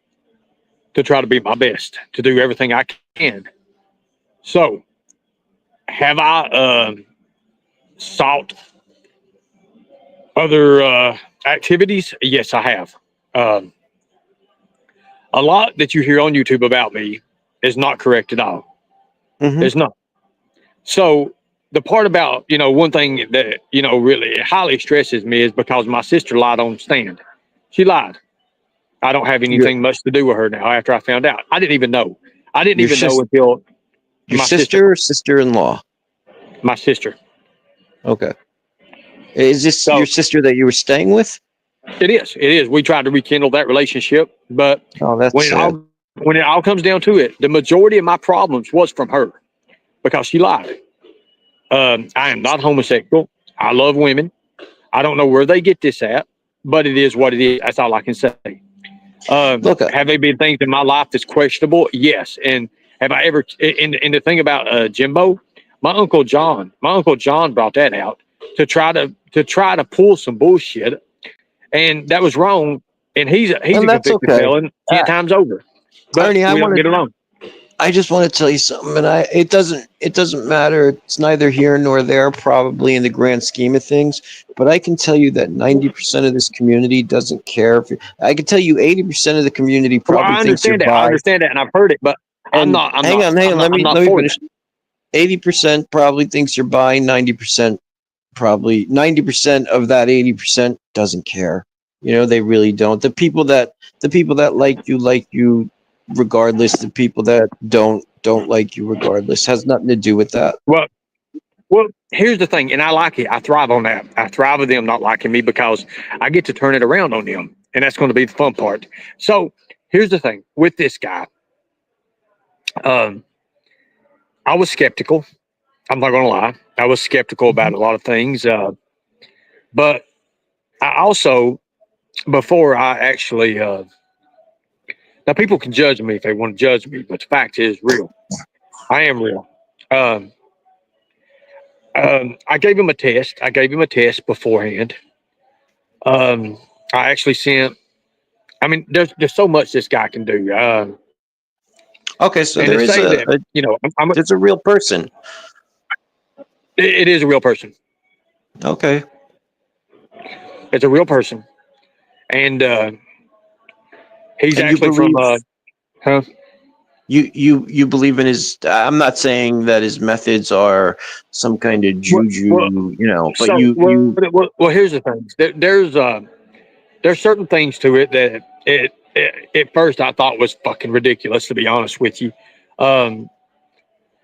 Speaker 4: to try to be my best, to do everything I can. So have I sought other activities? Yes, I have. A lot that you hear on YouTube about me is not correct at all.
Speaker 1: Mm-hmm.
Speaker 4: It's not. So the part about, one thing that, really highly stresses me is because my sister lied on stand. She lied. I don't have anything much to do with her now after I found out. I didn't even know. I didn't even know until
Speaker 1: your sister or sister-in-law?
Speaker 4: My sister.
Speaker 1: Okay. Is this your sister that you were staying with?
Speaker 4: It is. We tried to rekindle that relationship, but when it all comes down to it, the majority of my problems was from her because she lied. I am not homosexual. I love women. I don't know where they get this at, but it is what it is. That's all I can say. Have there been things in my life that's questionable? Yes. And have I ever? And the thing about Jimbo, my uncle John brought that out to try to pull some bullshit, and that was wrong. And he's a convicted felon 10 times over. But
Speaker 1: Ernie,
Speaker 4: we don't get along.
Speaker 1: I just want to tell you something, and it doesn't matter. It's neither here nor there, probably in the grand scheme of things. But I can tell you that 90% of this community doesn't care. I can tell you 80% of the community probably thinks you're bi.
Speaker 4: I understand that, and I've heard it, but I'm not.
Speaker 1: Hang on. Let me finish. 80% probably thinks you're bi. 90% probably 90% of that 80% doesn't care. You know, they really don't. The people that like you regardless. The people that don't like you regardless. Has nothing to do with that.
Speaker 4: Well, here's the thing, and I like it. I thrive on that. I thrive with them not liking me because I get to turn it around on them, and that's going to be the fun part. So here's the thing with this guy. I was skeptical. I'm not going to lie. I was skeptical about a lot of things, but I also, before I actually, now people can judge me if they want to judge me, but the fact is real. I am real. I gave him a test. I gave him a test beforehand. I actually sent. I mean, there's so much this guy can do.
Speaker 1: Okay, so
Speaker 4: and
Speaker 1: there
Speaker 4: to
Speaker 1: is
Speaker 4: say that, you know,
Speaker 1: it's a real person.
Speaker 4: It is a real person.
Speaker 1: Okay.
Speaker 4: It's a real person, and he's
Speaker 1: And
Speaker 4: actually from. Huh?
Speaker 1: You believe in his? I'm not saying that his methods are some kind of juju, you know. But
Speaker 4: well, here's the thing. There's certain things to it that at first I thought was fucking ridiculous, to be honest with you.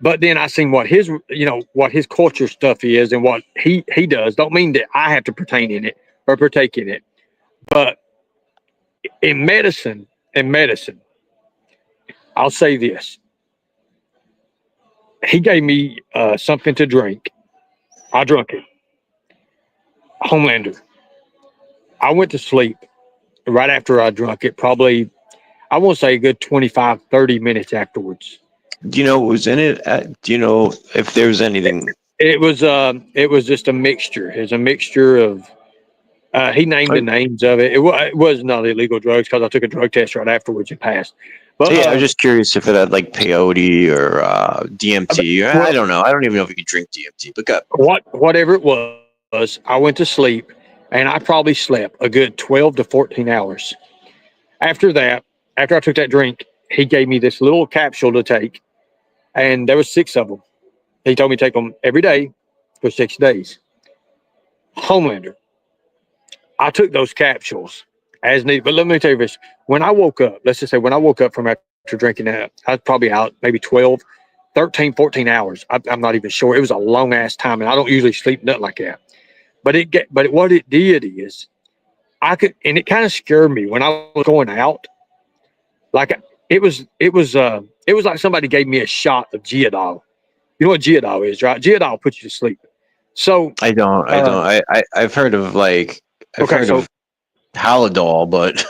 Speaker 4: But then I seen what his culture stuff is and what he does. Don't mean that I have to pertain in it or partake in it. But in medicine, I'll say this. He gave me something to drink. I drank it. Homelander. I went to sleep right after I drank it, probably, I won't say a good 25, 30 minutes afterwards.
Speaker 1: Do you know what was in it? Do you know if there was anything?
Speaker 4: It was just a mixture. It's a mixture of, he named the names of it. It was not illegal drugs because I took a drug test right afterwards and passed. But
Speaker 1: yeah, I was just curious if it had like peyote or DMT. I don't know. I don't even know if you could drink DMT. But
Speaker 4: whatever it was, I went to sleep and I probably slept a good 12 to 14 hours. After that, after I took that drink, he gave me this little capsule to take, and there was 6 of them. He told me to take them every day for 6 days. Homelander. I took those capsules as needed. But let me tell you this. When I woke up, let's just say when I woke up from after drinking that, I was probably out maybe 12, 13, 14 hours. I'm not even sure. It was a long ass time, and I don't usually sleep nothing like that. But what it did is I could, and it kind of scared me when I was going out. Like it was like somebody gave me a shot of Geodol. You know what Geodol is, right? Geodol puts you to sleep. So
Speaker 1: I don't. I've heard of like of Halidol, but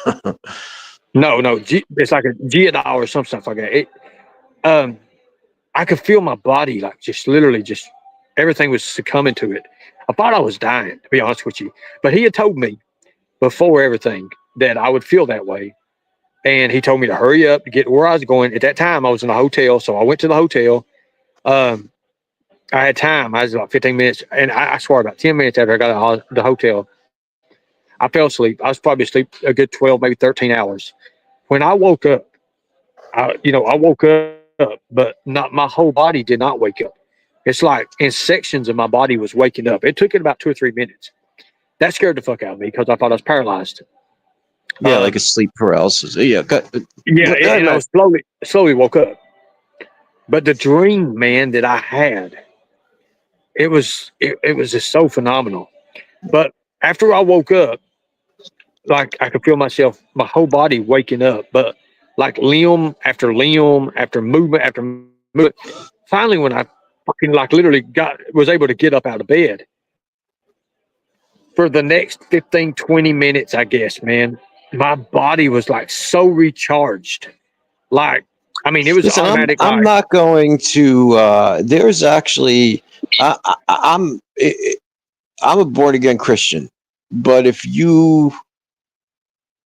Speaker 4: no, it's like a Geodol or some stuff like that. I could feel my body like just literally just everything was succumbing to it. I thought I was dying, to be honest with you. But he had told me before everything that I would feel that way. And he told me to hurry up to get where I was going. At that time, I was in a hotel. So I went to the hotel. I had time. I was about 15 minutes. And I swear about 10 minutes after I got out of the hotel, I fell asleep. I was probably asleep a good 12, maybe 13 hours. When I woke up, I woke up, but not my whole body did not wake up. It's like in sections of my body was waking up. It took it about 2 or 3 minutes. That scared the fuck out of me because I thought I was paralyzed.
Speaker 1: Yeah, like a sleep paralysis. Yeah,
Speaker 4: and I was slowly woke up. But the dream, man, that I had, it was just so phenomenal. But after I woke up, like I could feel myself, my whole body waking up, but like limb after limb after movement after movement. Finally, when I fucking like literally was able to get up out of bed for the next 15, 20 minutes, I guess, man, my body was like so recharged. Like, I mean, it was automatic.
Speaker 1: I'm not going to. There's actually, I'm a born again Christian, but if you,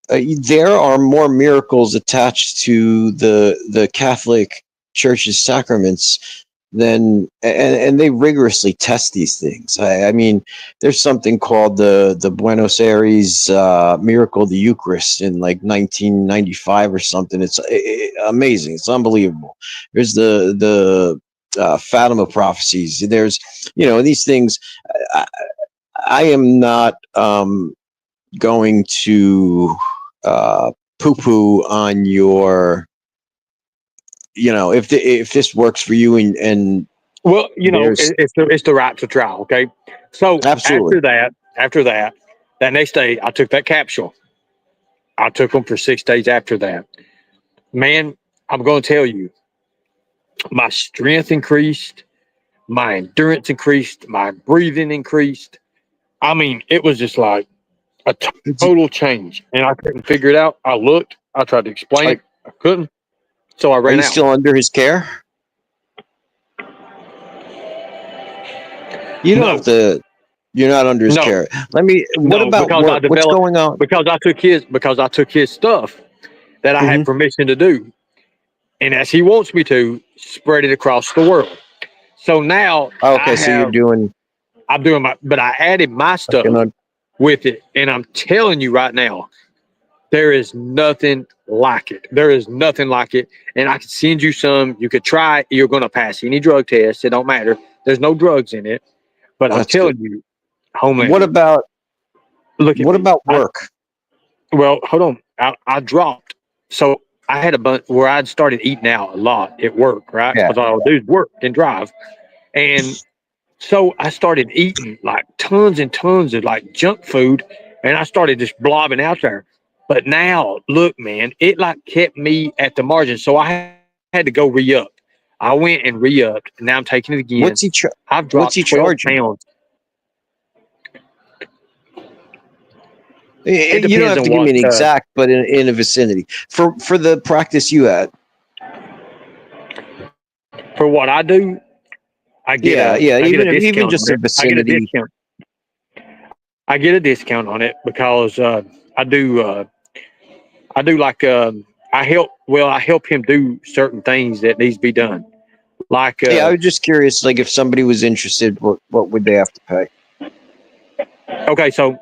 Speaker 1: there are more miracles attached to the Catholic Church's sacraments than, and they rigorously test these things. I mean, there's something called the Buenos Aires miracle of the Eucharist in like 1995 or something. It's amazing. It's unbelievable. There's the Fatima prophecies. There's, these things. I am not going to poo-poo on your, if this works for you and
Speaker 4: Well,
Speaker 1: there's
Speaker 4: it's the right to try. Okay, so
Speaker 1: absolutely.
Speaker 4: after that next day, I took that capsule. I took them for 6 days after that. Man, I'm going to tell you, my strength increased, my endurance increased, my breathing increased. I mean, it was just like a total change, and I couldn't figure it out. I looked, I tried to explain it, I couldn't, so I
Speaker 1: Are
Speaker 4: ran
Speaker 1: you
Speaker 4: out.
Speaker 1: still under his care? You don't
Speaker 4: No.
Speaker 1: have to. You're not under his
Speaker 4: No.
Speaker 1: care. What
Speaker 4: No,
Speaker 1: about
Speaker 4: because I
Speaker 1: work? What's
Speaker 4: developed
Speaker 1: going on?
Speaker 4: because I took his stuff that I had
Speaker 1: Mhm.
Speaker 4: permission to do, and as he wants me to, spread it across the world. So now
Speaker 1: Okay, so you're doing.
Speaker 4: I'm doing but I added my stuff with it, and I'm telling you right now, there is nothing like it. There is nothing like it, and I can send you some. You could try it. You're going to pass any drug test. It don't matter. There's no drugs in it, but I'm
Speaker 1: That's good.
Speaker 4: telling you, Homeland.
Speaker 1: What about
Speaker 4: Look at
Speaker 1: what
Speaker 4: me.
Speaker 1: about work?
Speaker 4: Well, hold on. I dropped. So I had a bunch where I'd started eating out a lot at work, right?
Speaker 1: Yeah.
Speaker 4: Because all I would do is work and drive. And so I started eating like tons and tons of like junk food, and I started just blobbing out there. But now, look, man, it like kept me at the margin. So I had to go re-up. I went and re-upped, and now I'm taking it again.
Speaker 1: What's he?
Speaker 4: I've
Speaker 1: What's
Speaker 4: dropped
Speaker 1: he
Speaker 4: 12
Speaker 1: charging?
Speaker 4: pounds.
Speaker 1: You don't have to give me an exact, but in a vicinity for the practice you had.
Speaker 4: For what I do, I get a
Speaker 1: even
Speaker 4: discount
Speaker 1: just
Speaker 4: on
Speaker 1: a
Speaker 4: it. I get a
Speaker 1: vicinity.
Speaker 4: discount. I get a discount on it because I do like I help him do certain things that needs to be done. Like
Speaker 1: I was just curious, like if somebody was interested, what would they have to pay?
Speaker 4: okay, so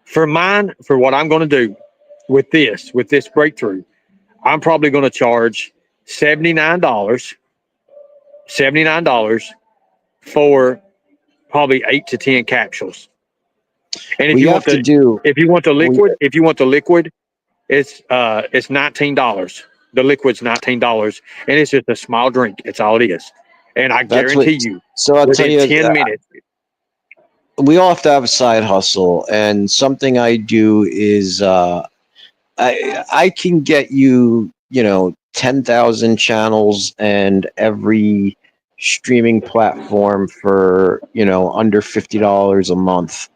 Speaker 4: for what I'm going to do with this breakthrough, I'm probably going to charge $79 for probably 8 to 10 capsules. And if you want the liquid, it's $19. The liquid's $19, and it's just a small drink. It's all it is. And I guarantee you,
Speaker 1: So I'll tell
Speaker 4: within
Speaker 1: you,
Speaker 4: 10 minutes.
Speaker 1: We all have to have a side hustle, and something I do is I can get you 10,000 channels and every streaming platform for under $50 a month.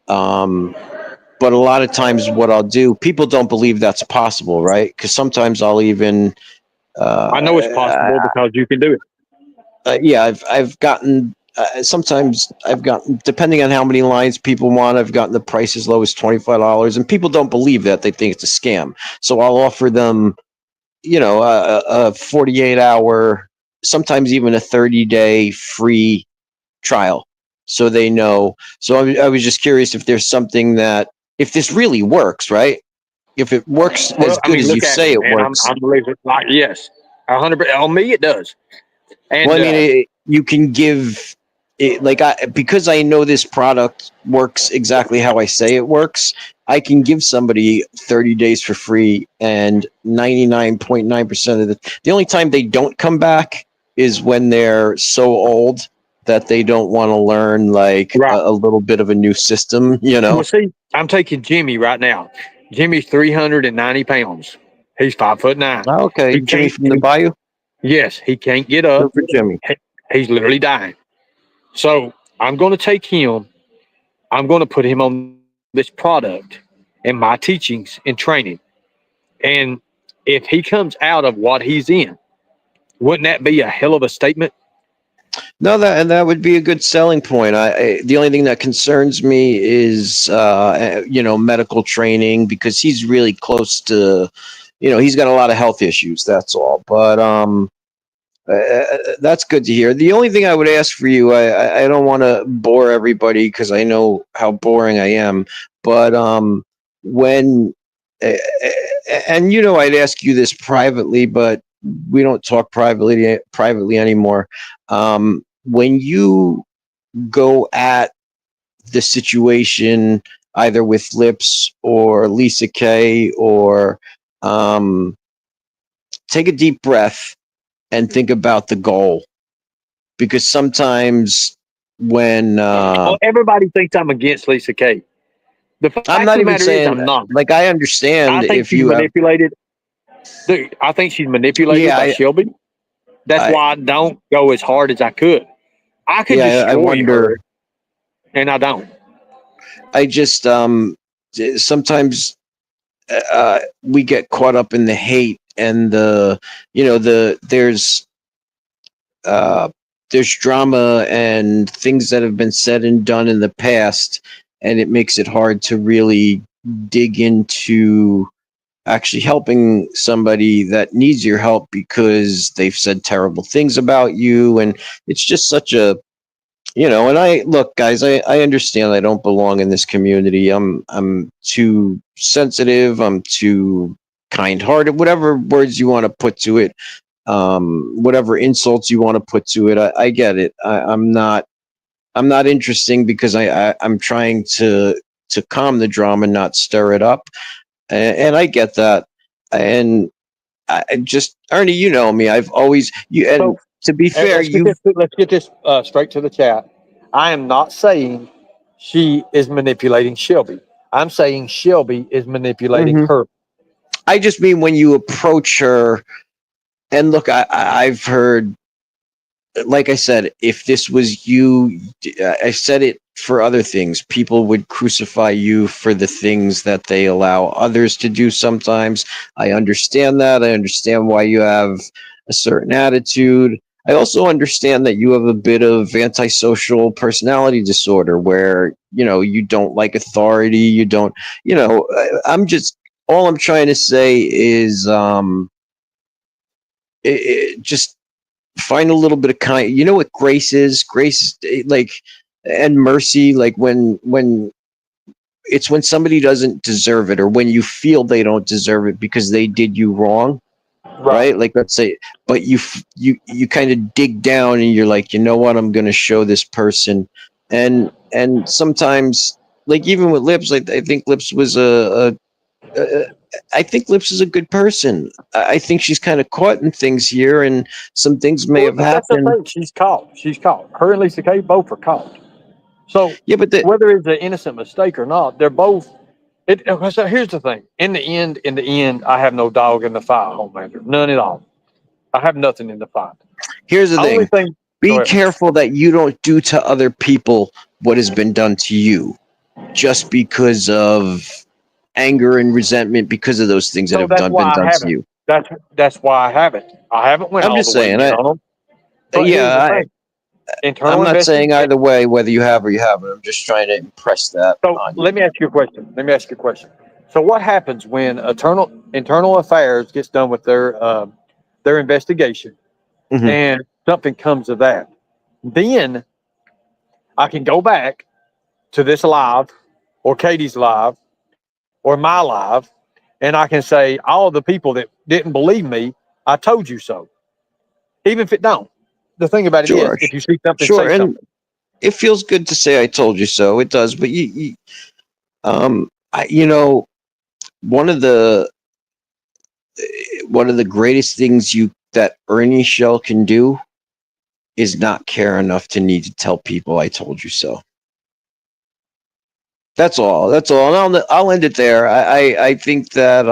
Speaker 1: But a lot of times, what I'll do, people don't believe that's possible, right? Because sometimes I'll even
Speaker 4: I know it's possible because you can do it.
Speaker 1: I've gotten. Sometimes I've gotten, depending on how many lines people want, I've gotten the price as low as $25, and people don't believe that. They think it's a scam. So I'll offer them, a 48-hour, sometimes even a 30-day free trial, so they know. So I was just curious if there's something that, if this really works, right? If it works as good as you say it works.
Speaker 4: I'm like, yes, 100%. On me, it does. And
Speaker 1: well, I mean, you can give it, because I know this product works exactly how I say it works. I can give somebody 30 days for free, and 99.9% of the only time they don't come back is when they're so old that they don't want to learn a little bit of a new system,
Speaker 4: Well, see, I'm taking Jimmy right now. Jimmy's 390 pounds. He's 5'9".
Speaker 1: Okay, Jimmy from the Bayou.
Speaker 4: Yes, he can't get up.
Speaker 1: Good for Jimmy.
Speaker 4: He's literally dying. So I'm going to take him. I'm going to put him on this product and my teachings and training. And if he comes out of what he's in, wouldn't that be a hell of a statement?
Speaker 1: No, that would be a good selling point. The only thing that concerns me is medical training, because he's really close to, he's got a lot of health issues. That's all. But that's good to hear. The only thing I would ask for you, I don't want to bore everybody because I know how boring I am, but when and I'd ask you this privately, but we don't talk privately anymore. When you go at the situation either with Lips or Lisa Kay, or take a deep breath and think about the goal. Because sometimes when
Speaker 4: Well, everybody thinks I'm against Lisa Kay. The fact
Speaker 1: I'm
Speaker 4: of
Speaker 1: not
Speaker 4: the
Speaker 1: even
Speaker 4: matter is
Speaker 1: saying,
Speaker 4: I'm not.
Speaker 1: like, I understand
Speaker 4: I think
Speaker 1: if
Speaker 4: she's
Speaker 1: you have,
Speaker 4: manipulated. Dude, I think she's manipulated
Speaker 1: yeah,
Speaker 4: by Shelby. That's why I don't go as hard as I could. I could
Speaker 1: I
Speaker 4: destroy
Speaker 1: wonder.
Speaker 4: her, and I don't.
Speaker 1: I just sometimes we get caught up in the hate and there's drama and things that have been said and done in the past, and it makes it hard to really dig into actually helping somebody that needs your help because they've said terrible things about you. And it's just such a, and I look, guys, I understand I don't belong in this community. I'm too sensitive, I'm too kind-hearted, whatever words you want to put to it, whatever insults you want to put to it. I get it. I'm not interesting because I'm trying to calm the drama, not stir it up. And I get that. And I just, Ernie, you know me. I've always you. And
Speaker 4: So,
Speaker 1: to be fair,
Speaker 4: let's get this straight to the chat. I am not saying she is manipulating Shelby. I'm saying Shelby is manipulating
Speaker 1: Mhm.
Speaker 4: her.
Speaker 1: I just mean when you approach her, and look, I've heard, like I said, if this was you, I said it for other things. People would crucify you for the things that they allow others to do sometimes. I understand that. I understand why you have a certain attitude. I also understand that you have a bit of antisocial personality disorder where, you don't like authority. You don't, I'm just, all I'm trying to say is, just find a little bit of kind. You know what grace is? Grace, like, and mercy, like when it's when somebody doesn't deserve it, or when you feel they don't deserve it because they did you wrong, right? Like, let's say, but you kind of dig down and you're like, you know what, I'm going to show this person. And sometimes, like, even with Lips, like, I think Lips was I think Lips is a good person. I think she's kind of caught in things here, and some things may have
Speaker 4: That's the
Speaker 1: happened.
Speaker 4: thing. She's caught. She's caught. Her and Lisa Kay both are caught. So
Speaker 1: Yeah, but
Speaker 4: whether it's an innocent mistake or not, they're both. So here's the thing. In the end, I have no dog in the fight, Homelander. None at all. I have nothing in the fight.
Speaker 1: here's the
Speaker 4: Only
Speaker 1: thing.
Speaker 4: thing.
Speaker 1: Be careful that you don't do to other people what has been done to you, just because of anger and resentment, because of those things that
Speaker 4: So
Speaker 1: have
Speaker 4: that's
Speaker 1: been
Speaker 4: why I
Speaker 1: done to
Speaker 4: haven't.
Speaker 1: you.
Speaker 4: That's why I haven't. I haven't went
Speaker 1: I'm
Speaker 4: all
Speaker 1: just
Speaker 4: the way
Speaker 1: saying.
Speaker 4: in on them. But here's the
Speaker 1: Yeah,
Speaker 4: thing.
Speaker 1: I'm
Speaker 4: Internal
Speaker 1: not saying
Speaker 4: investigation.
Speaker 1: either way whether you have or you haven't. I'm just trying to impress that
Speaker 4: So
Speaker 1: on you.
Speaker 4: let me ask you a question. So what happens when internal affairs gets done with their investigation,
Speaker 1: Mhm.
Speaker 4: and something comes of that? Then I can go back to this live, or Katie's live, or my live, and I can say all the people that didn't believe me, I told you so. Even if it don't. The thing about it is,
Speaker 1: Sure,
Speaker 4: if you see something,
Speaker 1: sure,
Speaker 4: say
Speaker 1: and
Speaker 4: something.
Speaker 1: it feels good to say "I told you so." It does, but one of the greatest things that Ernie Shell can do is not care enough to need to tell people "I told you so." That's all. That's all. And I'll end it there. I think that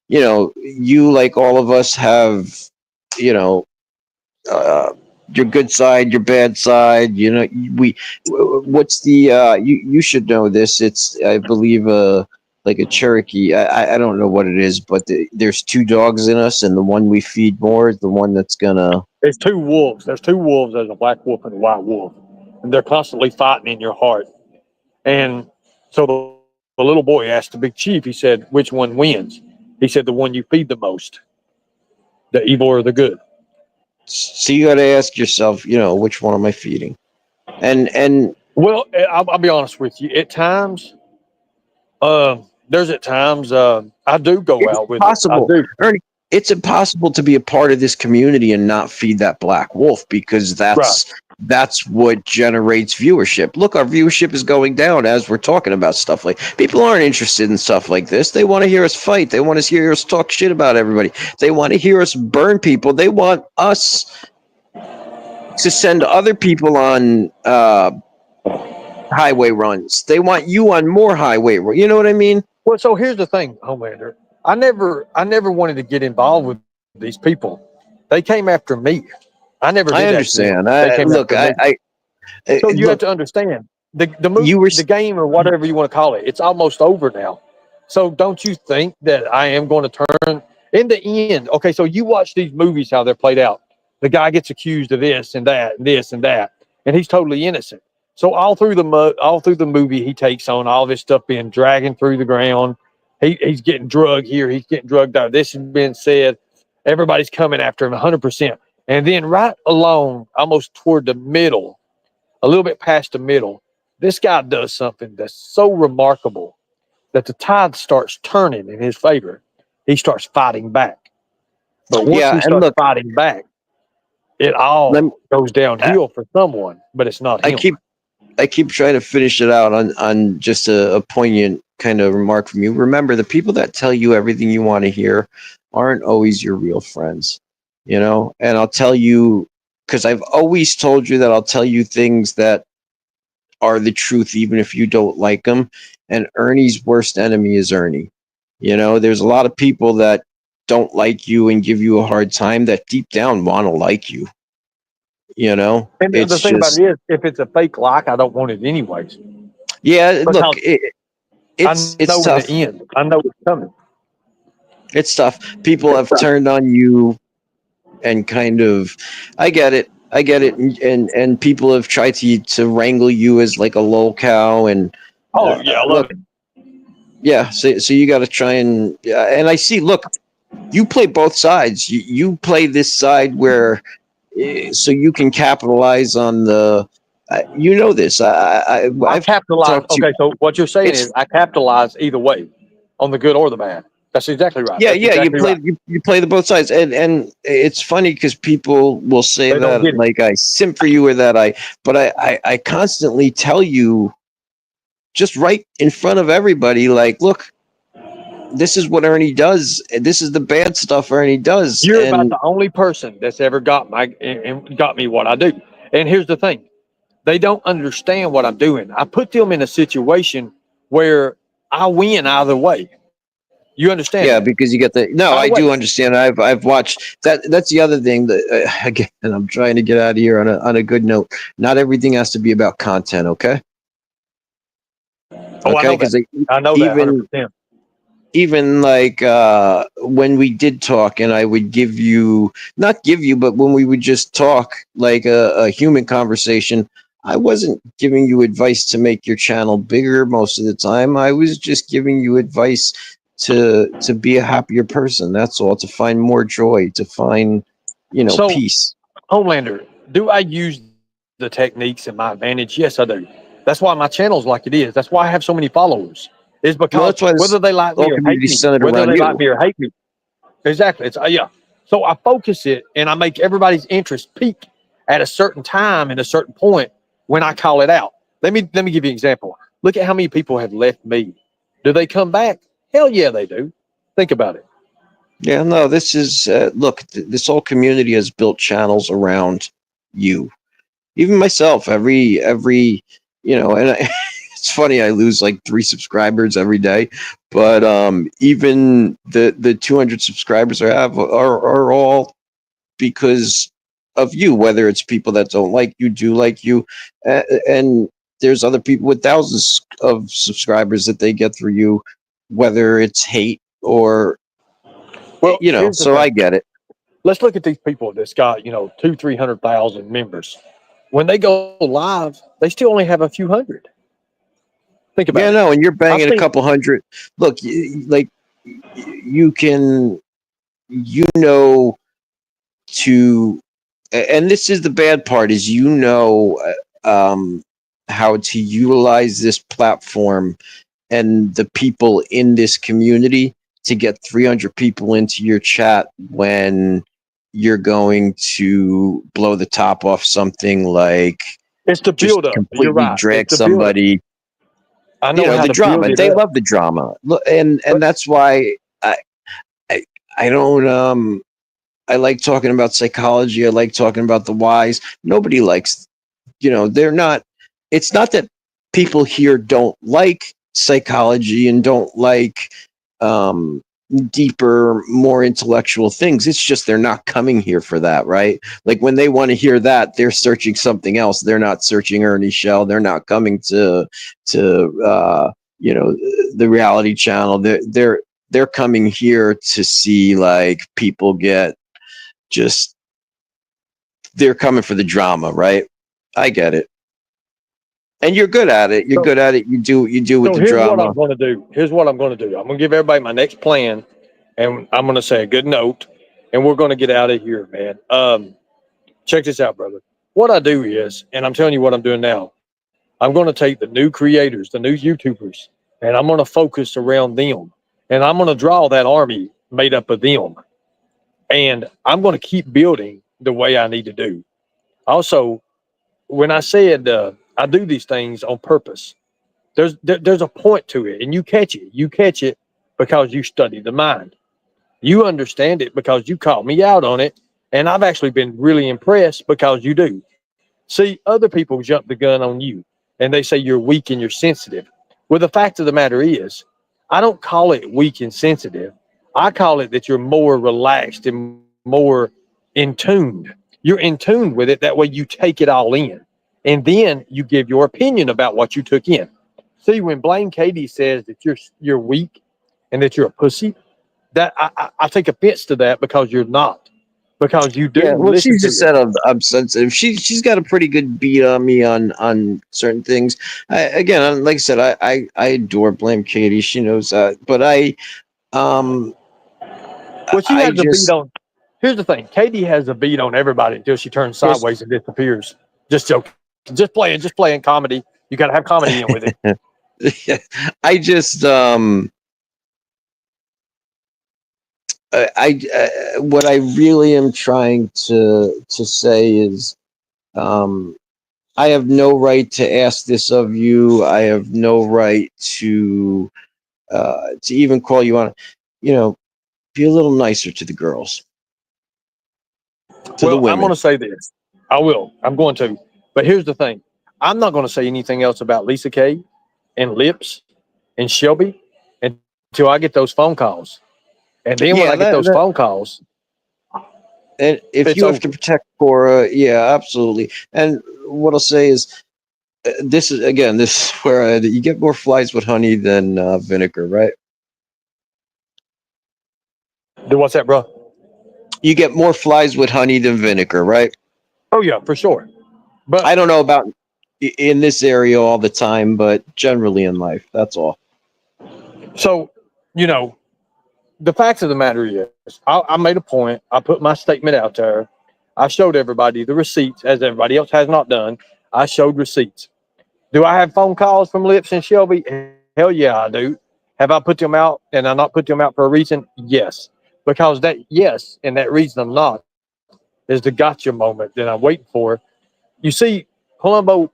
Speaker 1: you, like all of us, have, you know your good side, your bad side. What's the you should know this. It's, I believe, like a Cherokee. I don't know what it is, but there's two dogs in us, and the one we feed more is the one that's gonna.
Speaker 4: There's two wolves. There's two wolves. There's a black wolf and a white wolf. And they're constantly fighting in your heart. And so the little boy asked the big chief, he said, which one wins? He said, the one you feed the most, the evil or the good.
Speaker 1: So you got to ask yourself, which one am I feeding? And
Speaker 4: Well, I'll be honest with you. At times, there's I do go
Speaker 1: it's
Speaker 4: out with it. I
Speaker 1: possible,
Speaker 4: do.
Speaker 1: Ernie. it's impossible to be a part of this community and not feed that black wolf, because that's what generates viewership. Look, our viewership is going down as we're talking about stuff like, people aren't interested in stuff like this. They want to hear us fight. They want to hear us talk shit about everybody. They want to hear us burn people. They want us to send other people on highway runs. They want you on more highway runs. You know what I mean?
Speaker 4: Well, so here's the thing, Homelander. I never wanted to get involved with these people. They came after me. I never did
Speaker 1: I
Speaker 4: that to
Speaker 1: understand.
Speaker 4: them. They came after me. So you
Speaker 1: look,
Speaker 4: have to understand the movie, the game, or whatever you want to call it. It's almost over now. So don't you think that I am going to turn in the end? Okay, so you watch these movies, how they're played out. The guy gets accused of this and that and this and that, and he's totally innocent. So all through the movie, he takes on all this stuff being dragging through the ground. He's getting drugged here. He's getting drugged out. This has been said. Everybody's coming after him 100%. And then right along, almost toward the middle, a little bit past the middle, this guy does something that's so remarkable that the tide starts turning in his favor. He starts fighting back. But once he starts fighting back, it all goes downhill for someone, but it's not him.
Speaker 1: I keep trying to finish it out on just a poignant kind of remark from you. Remember, the people that tell you everything you want to hear aren't always your real friends, you know? And I'll tell you, because I've always told you that I'll tell you things that are the truth, even if you don't like them. And Ernie's worst enemy is Ernie. You know, there's a lot of people that don't like you and give you a hard time that deep down want to like you. You know,
Speaker 4: and the thing about it is, if it's a fake like, I don't want it anyways.
Speaker 1: Yeah, look, it's tough.
Speaker 4: The end. I know it's coming.
Speaker 1: It's tough. People have turned on you, and kind of, I get it, and people have tried to wrangle you as like a lol cow, and
Speaker 4: I love it.
Speaker 1: Yeah, so you got to try and I see. Look, you play both sides. You play this side where. So you can capitalize on the, you know this. I've
Speaker 4: capitalized. Okay, so what you're saying is I capitalize either way, on the good or the bad. That's exactly right.
Speaker 1: Yeah, you play the both sides, and it's funny because people will say that like I simp for you or that but I constantly tell you, just right in front of everybody, like, look. This is what Ernie does. This is the bad stuff Ernie does.
Speaker 4: You're about the only person that's ever got me what I do. And here's the thing. They don't understand what I'm doing. I put them in a situation where I win either way. You understand?
Speaker 1: Yeah, because you get I do understand. I've watched that. That's the other thing that again, I'm trying to get out of here on a good note. Not everything has to be about content. Okay.
Speaker 4: Oh, okay, because I know that 100%.
Speaker 1: Even like when we did talk, and I would not give you, but when we would just talk like a human conversation, I wasn't giving you advice to make your channel bigger most of the time. I was just giving you advice to be a happier person. That's all. To find more joy, to find, peace.
Speaker 4: Homelander, do I use the techniques in my advantage? Yes, I do. That's why my channel's like it is. That's why I have so many followers. Is because whether they like me or hate me, whether they like me or hate me. Exactly. It's So I focus it and I make everybody's interest peak at a certain time and a certain point when I call it out. Let me give you an example. Look at how many people have left me. Do they come back? Hell yeah, they do. Think about it.
Speaker 1: Yeah, no, this is look, this whole community has built channels around you. Even myself, every and it's funny, I lose like 3 subscribers every day, but even the 200 subscribers I have are all because of you, whether it's people that don't like you, do like you, and there's other people with thousands of subscribers that they get through you, whether it's hate or, so I get it.
Speaker 4: Let's look at these people that's got, 200,000-300,000 members. When they go live, they still only have a few hundred. Think about it.
Speaker 1: Yeah, no, and you're banging a couple hundred. Look, like you can, and this is the bad part, is how to utilize this platform and the people in this community to get 300 people into your chat when you're going to blow the top off something like
Speaker 4: It's the
Speaker 1: just
Speaker 4: build up. You're
Speaker 1: completely
Speaker 4: right.
Speaker 1: drag
Speaker 4: It's the build up.
Speaker 1: somebody.
Speaker 4: I know how
Speaker 1: The
Speaker 4: to
Speaker 1: drama.
Speaker 4: build it
Speaker 1: They
Speaker 4: up.
Speaker 1: love the drama. And
Speaker 4: But-
Speaker 1: that's why I don't I like talking about psychology. I like talking about the whys. Nobody likes, they're not, it's not that people here don't like psychology and don't like deeper, more intellectual things. It's just they're not coming here for that, right? Like when they want to hear that, they're searching something else. They're not searching Ernie Shell. They're not coming to the reality channel. They're coming here to see like people get just, they're coming for the drama, right? I get it. And you're good at it. You're
Speaker 4: So-
Speaker 1: good at it. You do with
Speaker 4: So
Speaker 1: the
Speaker 4: here's
Speaker 1: drama.
Speaker 4: what I'm going to do. Here's what I'm going to do. I'm going to give everybody my next plan, and I'm going to say a good note, and we're going to get out of here, man. Check this out, brother. What I do is, and I'm telling you what I'm doing now, I'm going to take the new creators, the new YouTubers, and I'm going to focus around them, and I'm going to draw that army made up of them, and I'm going to keep building the way I need to do. Also, when I said I do these things on purpose, there's a point to it, and you catch it. You catch it because you study the mind. You understand it because you called me out on it, and I've actually been really impressed because you do. See, other people jump the gun on you, and they say you're weak and you're sensitive. Well, the fact of the matter is, I don't call it weak and sensitive. I call it that you're more relaxed and more in tuned. You're in tune with it. That way you take it all in. And then you give your opinion about what you took in. See, when Blaine Katie says that you're weak and that you're a pussy, that I take offense to that because you're not. Because you do.
Speaker 1: Yeah, well,
Speaker 4: listen
Speaker 1: she's
Speaker 4: to
Speaker 1: just
Speaker 4: it.
Speaker 1: said I'm sensitive. She's got a pretty good beat on me on certain things. Again, like I said, I adore Blame Katie. She knows that, but
Speaker 4: Well, she
Speaker 1: I
Speaker 4: has a beat
Speaker 1: just
Speaker 4: on. Here's the thing: Katie has a beat on everybody until she turns
Speaker 1: Yes.
Speaker 4: sideways and disappears. Just joking. Just playing comedy. You got to have comedy in with it.
Speaker 1: I just what I really am trying to say is I have no right to ask this of you. I have no right to even call you on. Be a little nicer to the girls. To the
Speaker 4: Well, I'm
Speaker 1: women.
Speaker 4: going to say this. I will. I'm going to. But here's the thing: I'm not going to say anything else about Lisa Kay and Lips and Shelby until I get those phone calls. And then when I get those phone calls,
Speaker 1: and if
Speaker 4: it's
Speaker 1: you have
Speaker 4: over.
Speaker 1: to protect Cora, yeah, absolutely. And what I'll say is, this is where you get more flies with honey than vinegar, right?
Speaker 4: What's that, bro?
Speaker 1: You get more flies with honey than vinegar, right?
Speaker 4: Oh yeah, for sure. But
Speaker 1: I don't know about in this area all the time, but generally in life, that's all.
Speaker 4: so, the facts of the matter is, I made a point. I put my statement out there. I showed everybody the receipts, as everybody else has not done. I showed receipts. Do I have phone calls from Lips and Shelby? Hell yeah, I do. Have I put them out and I not put them out for a reason? Yes. Because that yes and that reason I'm not is the gotcha moment that I'm waiting for. You see, Columbo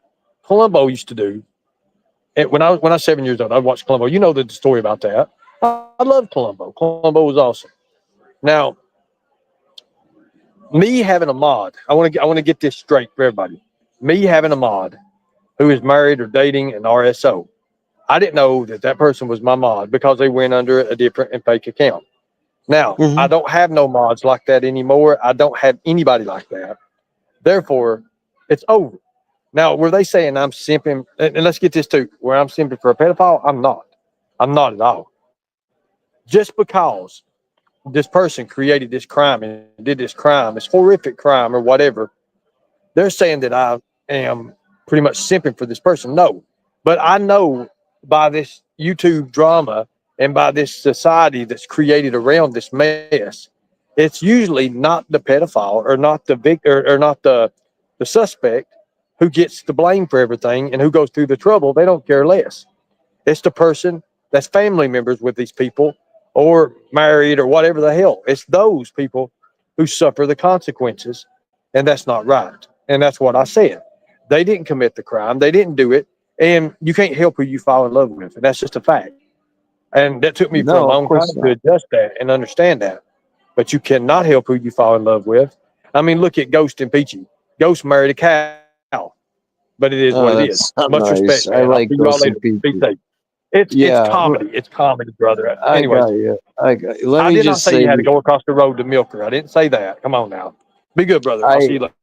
Speaker 4: used to do it when I was 7 years old. I watched Columbo. You know the story about that. I love Columbo. Columbo was awesome. Now, me having a mod, I want to get this straight for everybody. Me having a mod who is married or dating an RSO, I didn't know that person was my mod because they went under a different and fake account. Now,
Speaker 1: Mhm.
Speaker 4: I don't have no mods like that anymore. I don't have anybody like that. Therefore, it's over. Now, were they saying I'm simping? And let's get this too. Where I'm simping for a pedophile, I'm not. I'm not at all. Just because this person created this crime and did this crime, this horrific crime or whatever, they're saying that I am pretty much simping for this person. No, but I know by this YouTube drama and by this society that's created around this mess, it's usually not the pedophile or not the victim or not the suspect who gets the blame for everything and who goes through the trouble. They don't care less. It's the person that's family members with these people or married or whatever the hell. It's those people who suffer the consequences, and that's not right. And that's what I said. They didn't commit the crime. They didn't do it, and you can't help who you fall in love with, and that's just a fact. And that took me for a
Speaker 1: No, of
Speaker 4: long time
Speaker 1: course
Speaker 4: to
Speaker 1: not.
Speaker 4: adjust that and understand that. But you cannot help who you fall in love with. I mean, look at Ghost and Peachy. Ghost married a cow, but it is
Speaker 1: Oh,
Speaker 4: what it is.
Speaker 1: that's not
Speaker 4: Much
Speaker 1: nice.
Speaker 4: respect,
Speaker 1: I
Speaker 4: man. I'll
Speaker 1: like
Speaker 4: see you all
Speaker 1: Ghost
Speaker 4: later.
Speaker 1: and
Speaker 4: Be
Speaker 1: Peachy.
Speaker 4: safe. It's
Speaker 1: Yeah,
Speaker 4: comedy. It's comedy, brother.
Speaker 1: I
Speaker 4: Anyways,
Speaker 1: got you. I got you. Let
Speaker 4: I
Speaker 1: me
Speaker 4: did not
Speaker 1: just
Speaker 4: say
Speaker 1: say,
Speaker 4: you had to go across the road to milk her. I didn't say that. Come on now. Be good, brother. I'll see
Speaker 1: I
Speaker 4: you later.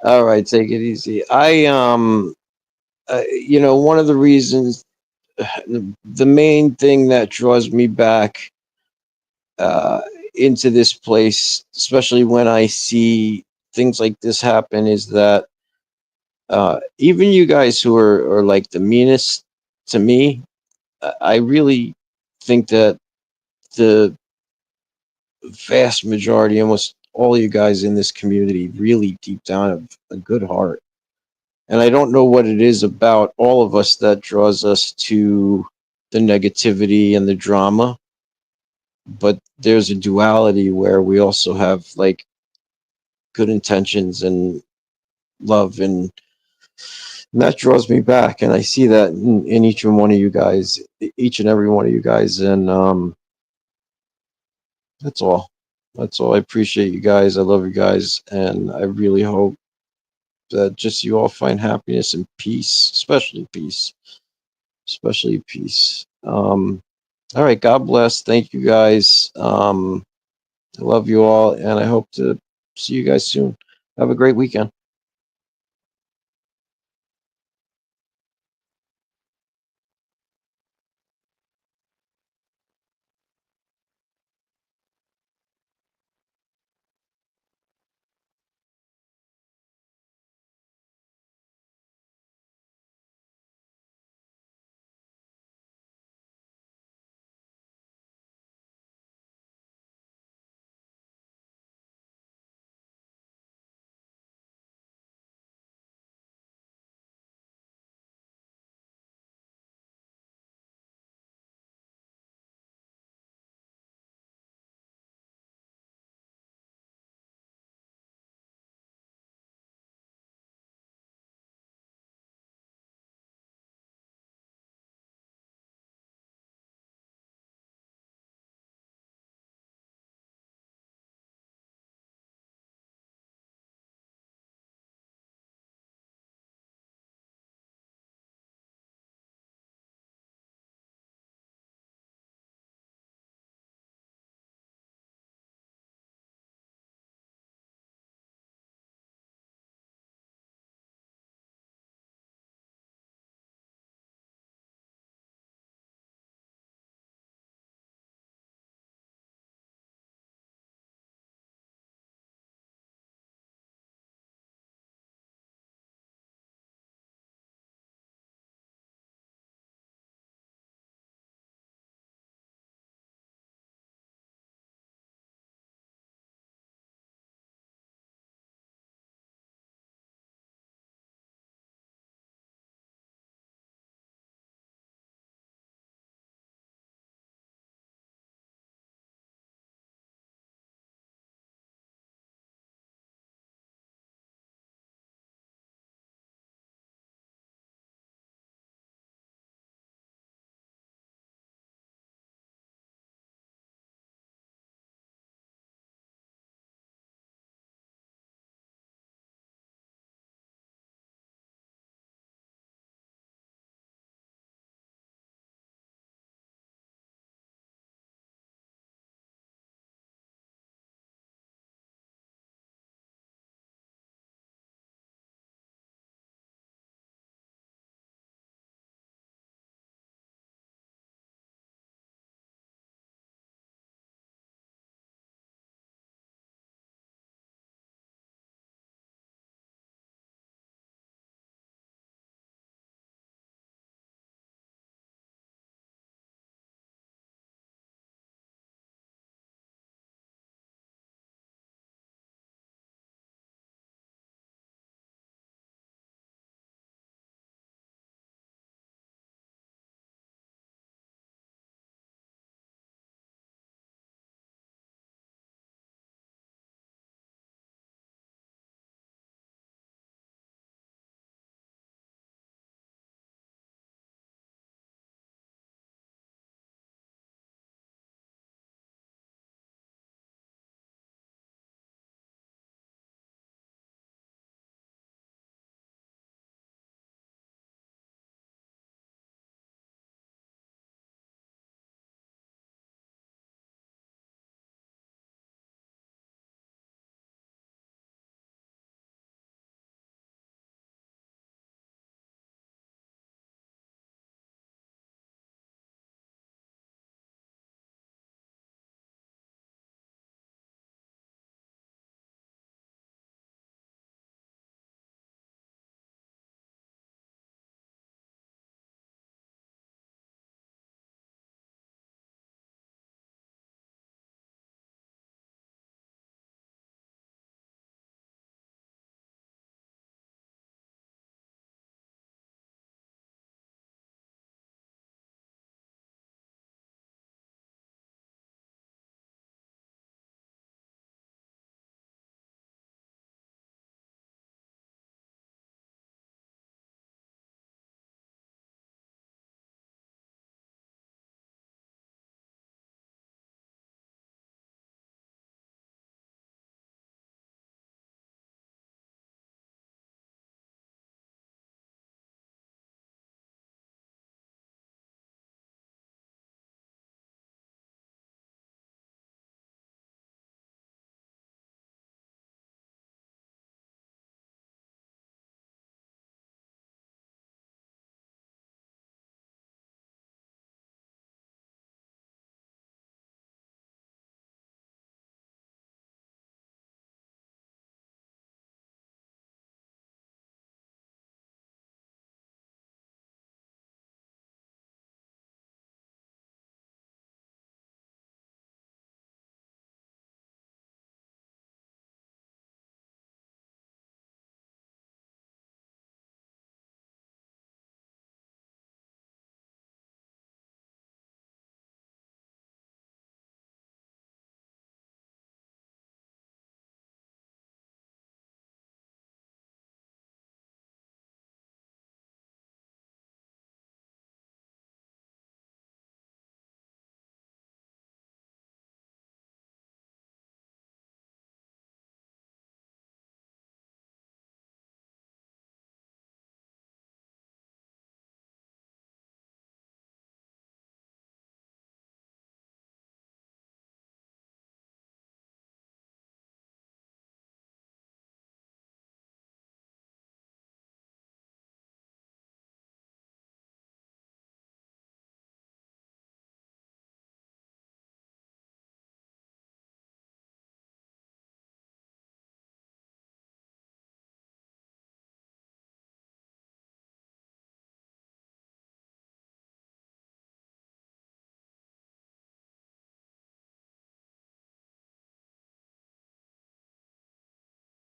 Speaker 1: all right. Take it easy. You know, one of the reasons, the main thing that draws me back uh, into this place, especially when I see things like this happen, is that even you guys who are like the meanest to me, I really think that the vast majority, almost all you guys in this community, really deep down have a good heart. And I don't know what it is about all of us that draws us to the negativity and the drama, but there's a duality where we also have like good intentions and love, and that draws me back. And I see that in each and one of you guys, each and every one of you guys. And that's all. That's all. I appreciate you guys. I love you guys. And I really hope that just you all find happiness and peace, especially peace. Especially peace. All right. God bless. Thank you guys. I love you all, and I hope to see you guys soon. Have a great weekend.